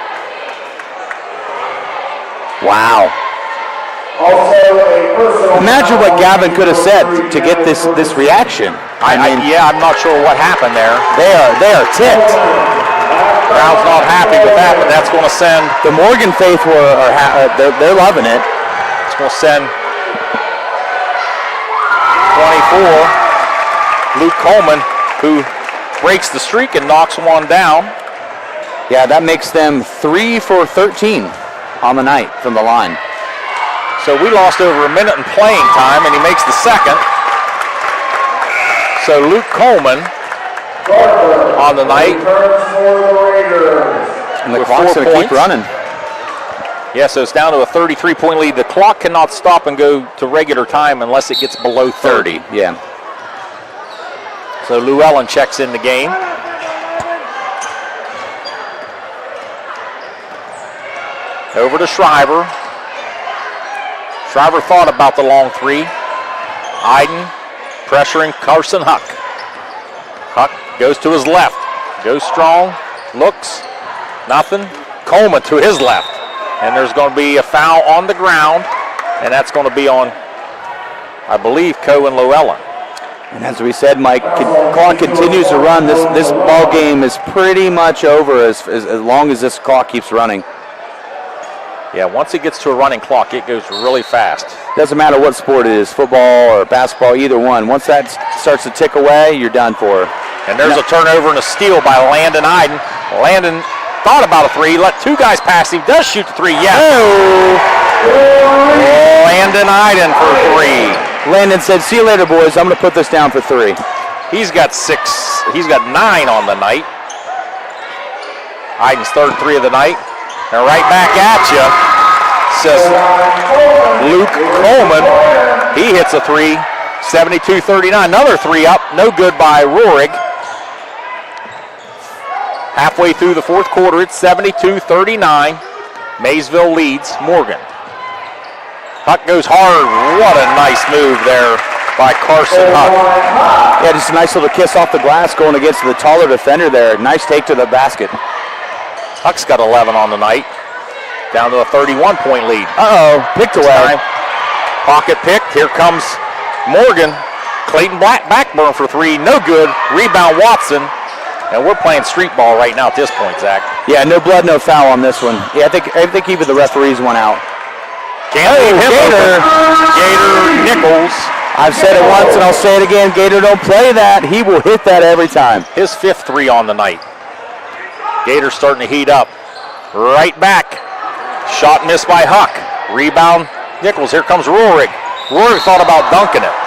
Wow. Imagine what Gavin could have said to get this reaction. I'm not sure what happened there. They are ticked. Crowd's not happy with that, but that's going to send the Morgan faithful they're loving it. It's going to send 24 Luke Coleman, who breaks the streak and knocks one down. Yeah, that makes them 3 for 13 on the night from the line. So we lost over a minute in playing time, and he makes the second. So Luke Coleman on the night. And the clock's going to keep running. Yeah, so it's down to a 33-point lead. The clock cannot stop and go to regular time unless it gets below 30. Yeah. So Llewellyn checks in the game. Over to Shriver. Shriver thought about the long three. Iden pressuring Carson Huck. Huck goes to his left. Goes strong. Looks. Nothing. Coleman to his left. And there's going to be a foul on the ground, and that's going to be on, I believe, Cohen Llewellyn. And as we said, Mike, clock continues to run. This ball game is pretty much over as long as this clock keeps running. Yeah, once it gets to a running clock, it goes really fast. Doesn't matter what sport it is, football or basketball, either one. Once that starts to tick away, you're done for. And there's a turnover and a steal by Landon Iden. Landon thought about a three, let two guys pass him, does shoot the three, yes. Landon Iden for three. Landon said, see you later, boys. I'm going to put this down for three. He's got 6. He's got 9 on the night. Iden's third three of the night. And right back at you, says Luke Coleman. He hits a three, 72-39. Another three up, no good by Roerig. Halfway through the fourth quarter, it's 72-39. Maysville leads Morgan. Huck goes hard. What a nice move there by Carson Huck. Yeah, just a nice little kiss off the glass going against the taller defender there. Nice take to the basket. Huck's got 11 on the night. Down to a 31-point lead. Picked away. Pocket picked. Here comes Morgan. Clayton Blackburn for three. No good. Rebound Watson. And we're playing street ball right now at this point, Zach. Yeah, no blood, no foul on this one. Yeah, I think even the referees went out. Can't leave him open. Gator Nichols. I've said it once and I'll say it again. Gator don't play that. He will hit that every time. His 5th three on the night. Gator starting to heat up. Right back. Shot missed by Huck. Rebound Nichols. Here comes Roerig. Roerig thought about dunking it.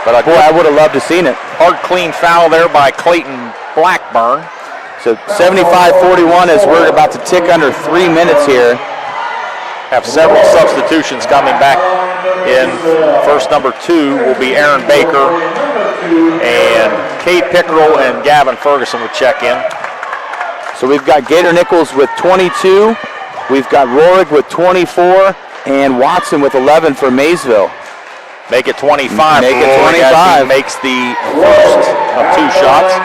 But boy, I would have loved to seen it. Hard, clean foul there by Clayton Blackburn. So 75-41 as we're about to tick under 3 minutes here. Have several substitutions coming back in. First number 2 will be Aaron Baker, and Cade Pickerel and Gavin Ferguson will check in. So we've got Gator Nichols with 22, we've got Roerig with 24, and Watson with 11 for Maysville. Make it 25. Make it 25. He makes the first of 2 shots.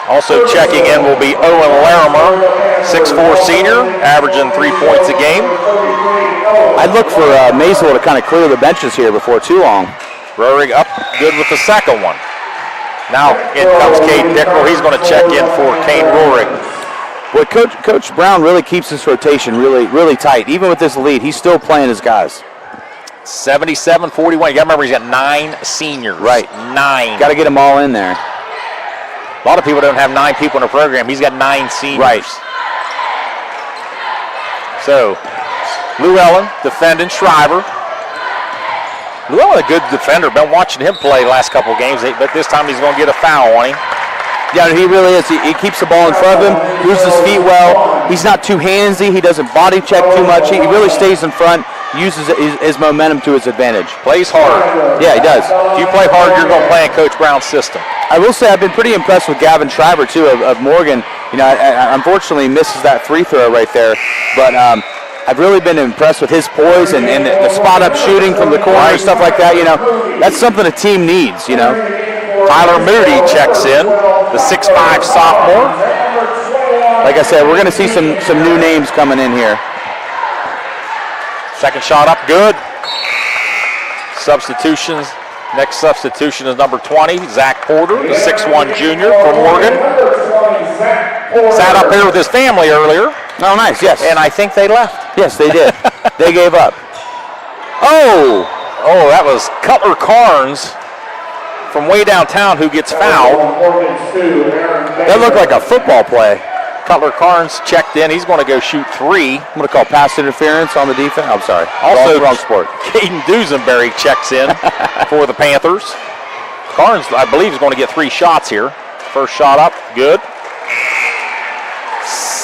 Also checking in will be Owen Larimer, 6'4" senior, averaging 3 points a game. I'd look for Maysville to kind of clear the benches here before too long. Roerig up good with the second one. Now in comes Cade Pickerel. He's going to check in for Kane Roerig. Boy, Coach Brown really keeps this rotation really tight. Even with this lead, he's still playing his guys. 77-41. You got to remember he's got 9 seniors. Right. 9. Got to get them all in there. A lot of people don't have 9 people in a program. He's got 9 seniors. Right. So, Llewellyn defending Shriver. Llewellyn, a good defender. Been watching him play the last couple of games, but this time he's going to get a foul on him. Yeah, he really is. He keeps the ball in front of him, moves his feet well. He's not too handsy. He doesn't body check too much. He really stays in front, uses his momentum to his advantage. Plays hard. Yeah, he does. If you play hard, you're going to play in Coach Brown's system. I will say I've been pretty impressed with Gavin Shriver, too, of Morgan. You know, I unfortunately misses that free throw right there, but I've really been impressed with his poise and the spot-up shooting from the corner and stuff like that. You know, that's something a team needs, you know. Tyler Moody checks in, the 6'5" sophomore. Like I said, we're going to see some new names coming in here. Second shot up, good. Substitutions. Next substitution is number 20, Zach Porter, the 6'1" junior for Morgan. Sat up here with his family earlier. Oh, nice, yes. And I think they left. Yes, they did. They gave up. Oh, that was Cutler Carnes from way downtown who gets fouled. That looked like a football play. Cutler Carnes checked in. He's going to go shoot 3. I'm going to call pass interference on the defense. I'm sorry. Also, wrong sport. Caden Dusenberry checks in for the Panthers. Carnes, I believe, is going to get 3 shots here. First shot up, good.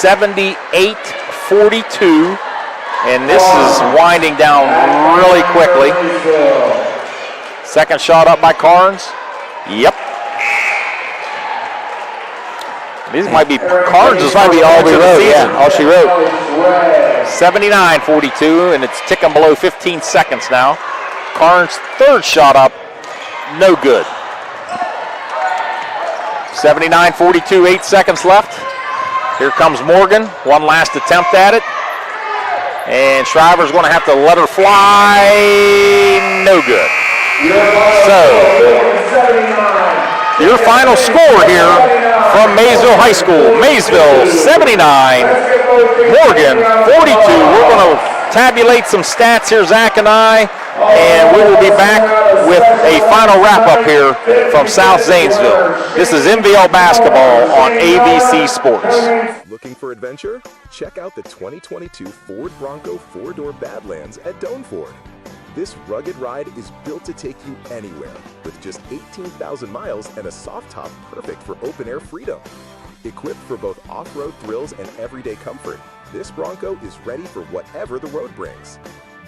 78-42. And this is winding down really quickly. Second shot up by Carnes. Yep. These might be Carnes. This might be all we wrote. Yeah, all she wrote. 79-42, and it's ticking below 15 seconds now. Carnes' third shot up, no good. 79-42, 8 seconds left. Here comes Morgan, one last attempt at it. And Shriver's going to have to let her fly. No good. So, your final score here from Maysville High School. Maysville 79, Morgan 42. We're going to tabulate some stats here, Zach and I, and we will be back with a final wrap-up here from South Zanesville. This is MVL Basketball on ABC Sports. Looking for adventure? Check out the 2022 Ford Bronco 4-door Badlands at Doan Ford. This rugged ride is built to take you anywhere with just 18,000 miles and a soft top perfect for open-air freedom. Equipped for both off-road thrills and everyday comfort, this Bronco is ready for whatever the road brings.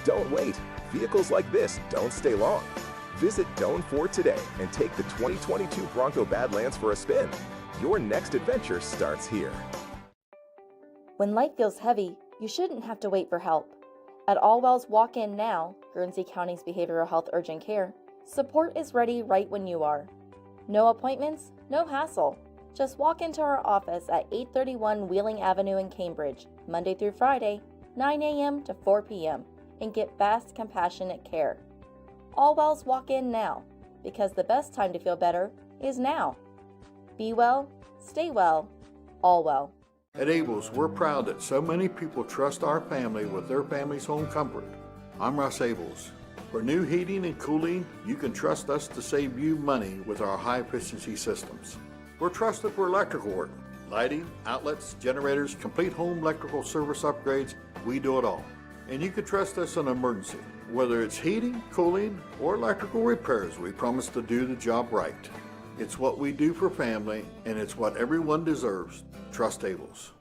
Don't wait. Vehicles like this don't stay long. Visit Doan Ford today and take the 2022 Bronco Badlands for a spin. Your next adventure starts here. When life feels heavy, you shouldn't have to wait for help. At Allwell's Walk In Now, Guernsey County's behavioral health urgent care, support is ready right when you are. No appointments, no hassle. Just walk into our office at 831 Wheeling Avenue in Cambridge, Monday through Friday, 9 a.m. to 4 p.m., and get fast, compassionate care. Allwell's Walk In Now, because the best time to feel better is now. Be well, stay well, all well. At Abel's, we're proud that so many people trust our family with their family's home comfort. I'm Russ Abels. For new heating and cooling, you can trust us to save you money with our high-efficiency systems. We're trusted for electrical work, lighting, outlets, generators, complete home electrical service upgrades. We do it all. And you can trust us in an emergency. Whether it's heating, cooling, or electrical repairs, we promise to do the job right. It's what we do for family, and it's what everyone deserves. Trust Abels.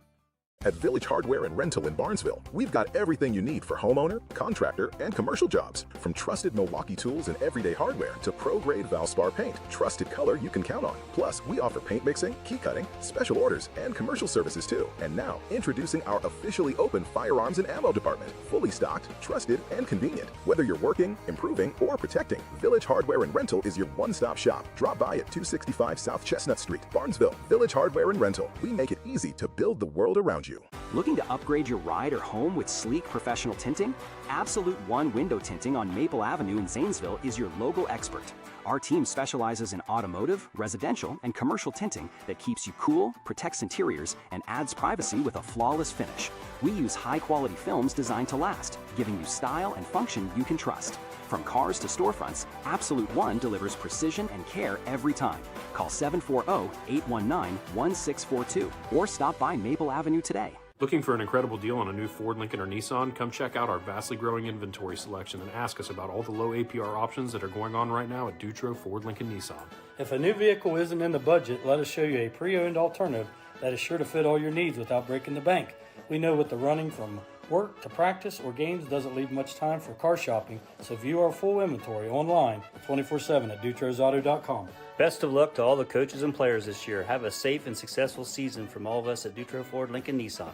At Village Hardware and Rental in Barnesville, we've got everything you need for homeowner, contractor, and commercial jobs. From trusted Milwaukee tools and everyday hardware to pro-grade Valspar paint, trusted color you can count on. Plus, we offer paint mixing, key cutting, special orders, and commercial services too. And now, introducing our officially open firearms and ammo department. Fully stocked, trusted, and convenient. Whether you're working, improving, or protecting, Village Hardware and Rental is your one-stop shop. Drop by at 265 South Chestnut Street, Barnesville. Village Hardware and Rental. We make it easy to build the world around you. Looking to upgrade your ride or home with sleek professional tinting? Absolute One Window Tinting on Maple Avenue in Zanesville is your local expert. Our team specializes in automotive, residential, and commercial tinting that keeps you cool, protects interiors, and adds privacy with a flawless finish. We use high-quality films designed to last, giving you style and function you can trust. From cars to storefronts, Absolute One delivers precision and care every time. Call 740-819-1642 or stop by Maple Avenue today. Looking for an incredible deal on a new Ford, Lincoln, or Nissan? Come check out our vastly growing inventory selection and ask us about all the low APR options that are going on right now at Dutro Ford, Lincoln, Nissan. If a new vehicle isn't in the budget, let us show you a pre-owned alternative that is sure to fit all your needs without breaking the bank. We know with the running from work to practice or games doesn't leave much time for car shopping, so view our full inventory online 24/7 at dutrosauto.com. Best of luck to all the coaches and players this year. Have a safe and successful season from all of us at Dutro Ford, Lincoln, Nissan.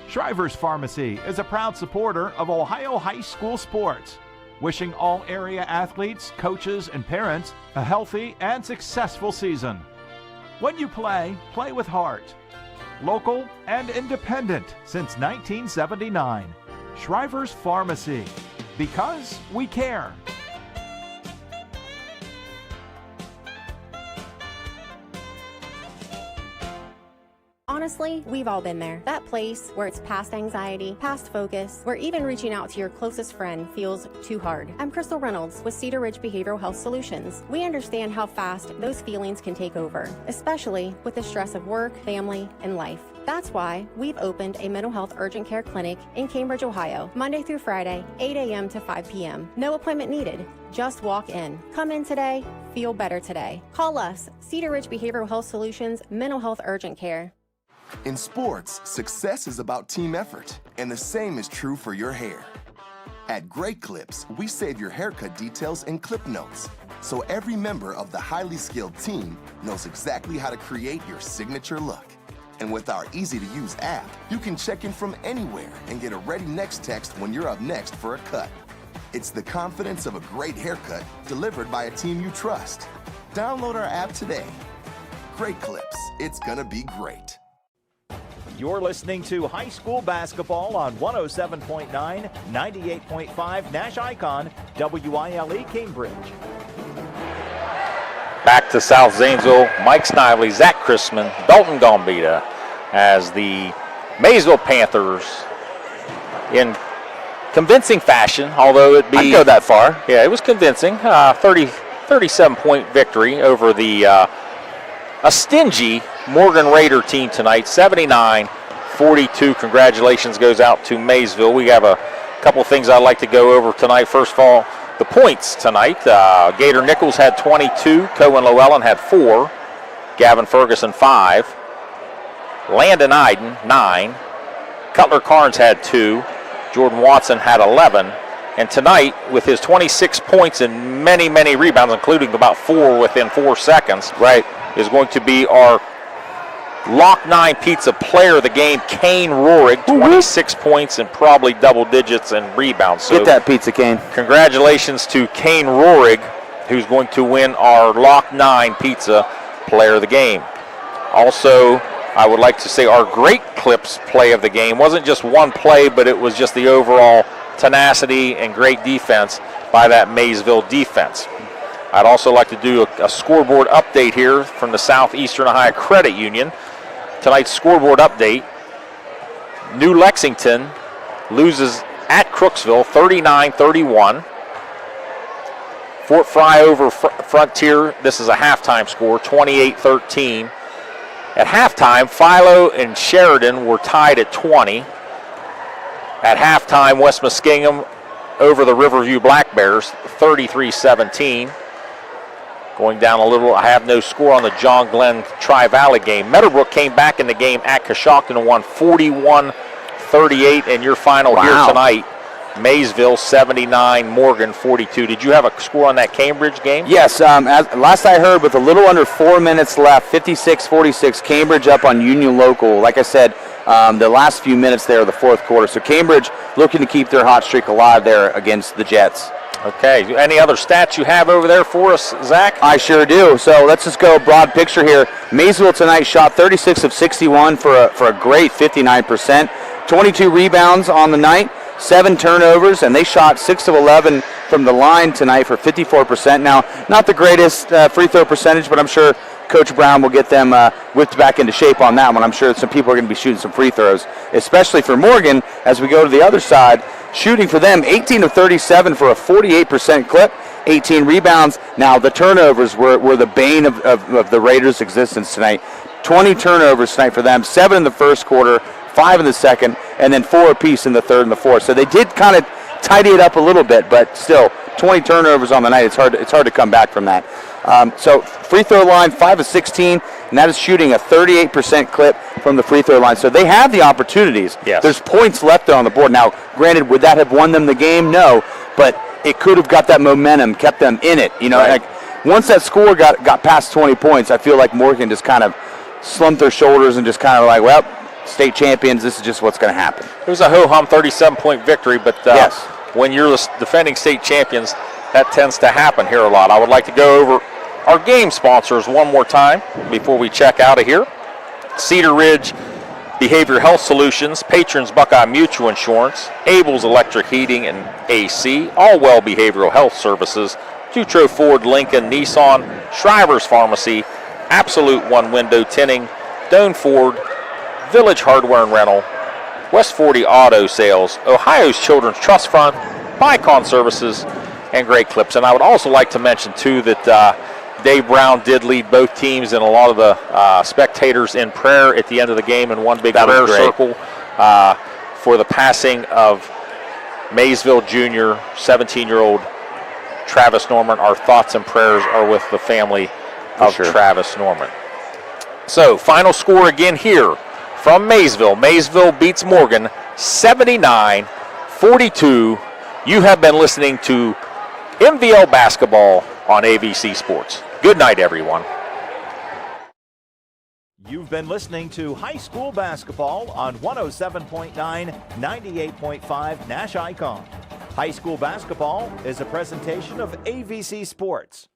Shriver's Pharmacy is a proud supporter of Ohio high school sports, wishing all area athletes, coaches, and parents a healthy and successful season. When you play, play with heart. Local and independent since 1979. Shriver's Pharmacy, because we care. Honestly, we've all been there. That place where it's past anxiety, past focus, where even reaching out to your closest friend feels too hard. I'm Crystal Reynolds with Cedar Ridge Behavioral Health Solutions. We understand how fast those feelings can take over, especially with the stress of work, family, and life. That's why we've opened a mental health urgent care clinic in Cambridge, Ohio, Monday through Friday, 8 a.m. to 5 p.m. No appointment needed. Just walk in. Come in today, feel better today. Call us, Cedar Ridge Behavioral Health Solutions, Mental Health Urgent Care. In sports, success is about team effort, and the same is true for your hair. At Great Clips, we save your haircut details in clip notes, so every member of the highly skilled team knows exactly how to create your signature look. And with our easy-to-use app, you can check in from anywhere and get a ready next text when you're up next for a cut. It's the confidence of a great haircut delivered by a team you trust. Download our app today. Great Clips. It's gonna be great. You're listening to high school basketball on 107.9, 98.5 NASH Icon, WYLE Cambridge. Back to South Zanesville, Mike Snively, Zach Chrisman, Dalton Gambita, as the Maysville Panthers, in convincing fashion, although it be... I'd go that far. Yeah, it was convincing. 37-point victory over the a stingy Morgan Raider team tonight, 79-42. Congratulations goes out to Maysville. We have a couple things I'd like to go over tonight. First of all, the points tonight. Gator Nichols had 22. Cohen Llewellyn had 4. Gavin Ferguson 5. Landon Iden 9. Cutler Carnes had 2. Jordan Watson had 11. And tonight, with his 26 points and many, many rebounds, including about 4 within 4 seconds, right, is going to be our Lock 9 Pizza Player of the Game, Kane Rohrig, 26 points and probably double digits in rebounds. So get that pizza, Kane. Congratulations to Kane Rohrig, who's going to win our Lock 9 Pizza Player of the Game. Also, I would like to say our Great Clips Play of the Game wasn't just one play, but it was just the overall tenacity and great defense by that Maysville defense. I'd also like to do a scoreboard update here from the Southeastern Ohio Credit Union. Tonight's scoreboard update: New Lexington loses at Crooksville 39-31. Fort Fry over Frontier, this is a halftime score, 28-13. At halftime, Philo and Sheridan were tied at 20. At halftime, West Muskingum over the Riverview Black Bears, 33-17. Going down a little, I have no score on the John Glenn Tri-Valley game. Meadowbrook came back in the game at Coshocton and won 41-38. And your final here tonight, Maysville 79, Morgan 42. Did you have a score on that Cambridge game? Yes, as last I heard, with a little under 4 minutes left, 56-46, Cambridge up on Union Local. Like I said, the last few minutes there of the fourth quarter. So Cambridge looking to keep their hot streak alive there against the Jets. Okay, any other stats you have over there for us, Zach? I sure do. So let's just go broad picture here. Maysville tonight shot 36 of 61 for a great 59%. 22 rebounds on the night, 7 turnovers, and they shot 6 of 11 from the line tonight for 54%. Now, not the greatest free throw percentage, but I'm sure Coach Brown will get them whipped back into shape on that one. I'm sure some people are going to be shooting some free throws, especially for Morgan as we go to the other side. Shooting for them, 18 of 37 for a 48% clip, 18 rebounds. Now, the turnovers were the bane of the Raiders' existence tonight. 20 turnovers tonight for them, 7 in the first quarter, 5 in the second, and then 4 apiece in the third and the fourth. So they did kind of tidy it up a little bit, but still, 20 turnovers on the night. It's hard to come back from that. So free throw line, 5 of 16, and that is shooting a 38% clip from the free throw line. So they have the opportunities. Yes. There's points left there on the board. Now, granted, would that have won them the game? No, but it could have got that momentum, kept them in it. You know, right. Like once that score got past 20 points, I feel like Morgan just kind of slumped their shoulders and just kind of like, well, state champions, this is just what's going to happen. It was a ho-hum 37-point victory, but yes, when you're the defending state champions, that tends to happen here a lot. I would like to go over our game sponsors one more time before we check out of here. Cedar Ridge Behavioral Health Solutions, Patrons Buckeye Mutual Insurance, Abel's Electric Heating and AC, Allwell Behavioral Health Services, Dutro Ford, Lincoln, Nissan, Shriver's Pharmacy, Absolute One Window Tinting, Doan Ford, Village Hardware and Rental, West 40 Auto Sales, Ohio's Children's Trust Fund, Bicon Services, and Great Clips. And I would also like to mention, too, that Dave Brown did lead both teams and a lot of the spectators in prayer at the end of the game in one big prayer circle for the passing of Maysville Jr., 17-year-old Travis Norman. Our thoughts and prayers are with the family of Travis Norman. So, final score again here from Maysville. Maysville beats Morgan 79-42. You have been listening to MVL Basketball on ABC Sports. Good night, everyone. You've been listening to high school basketball on 107.9, 98.5 NASH Icon. High school basketball is a presentation of ABC Sports.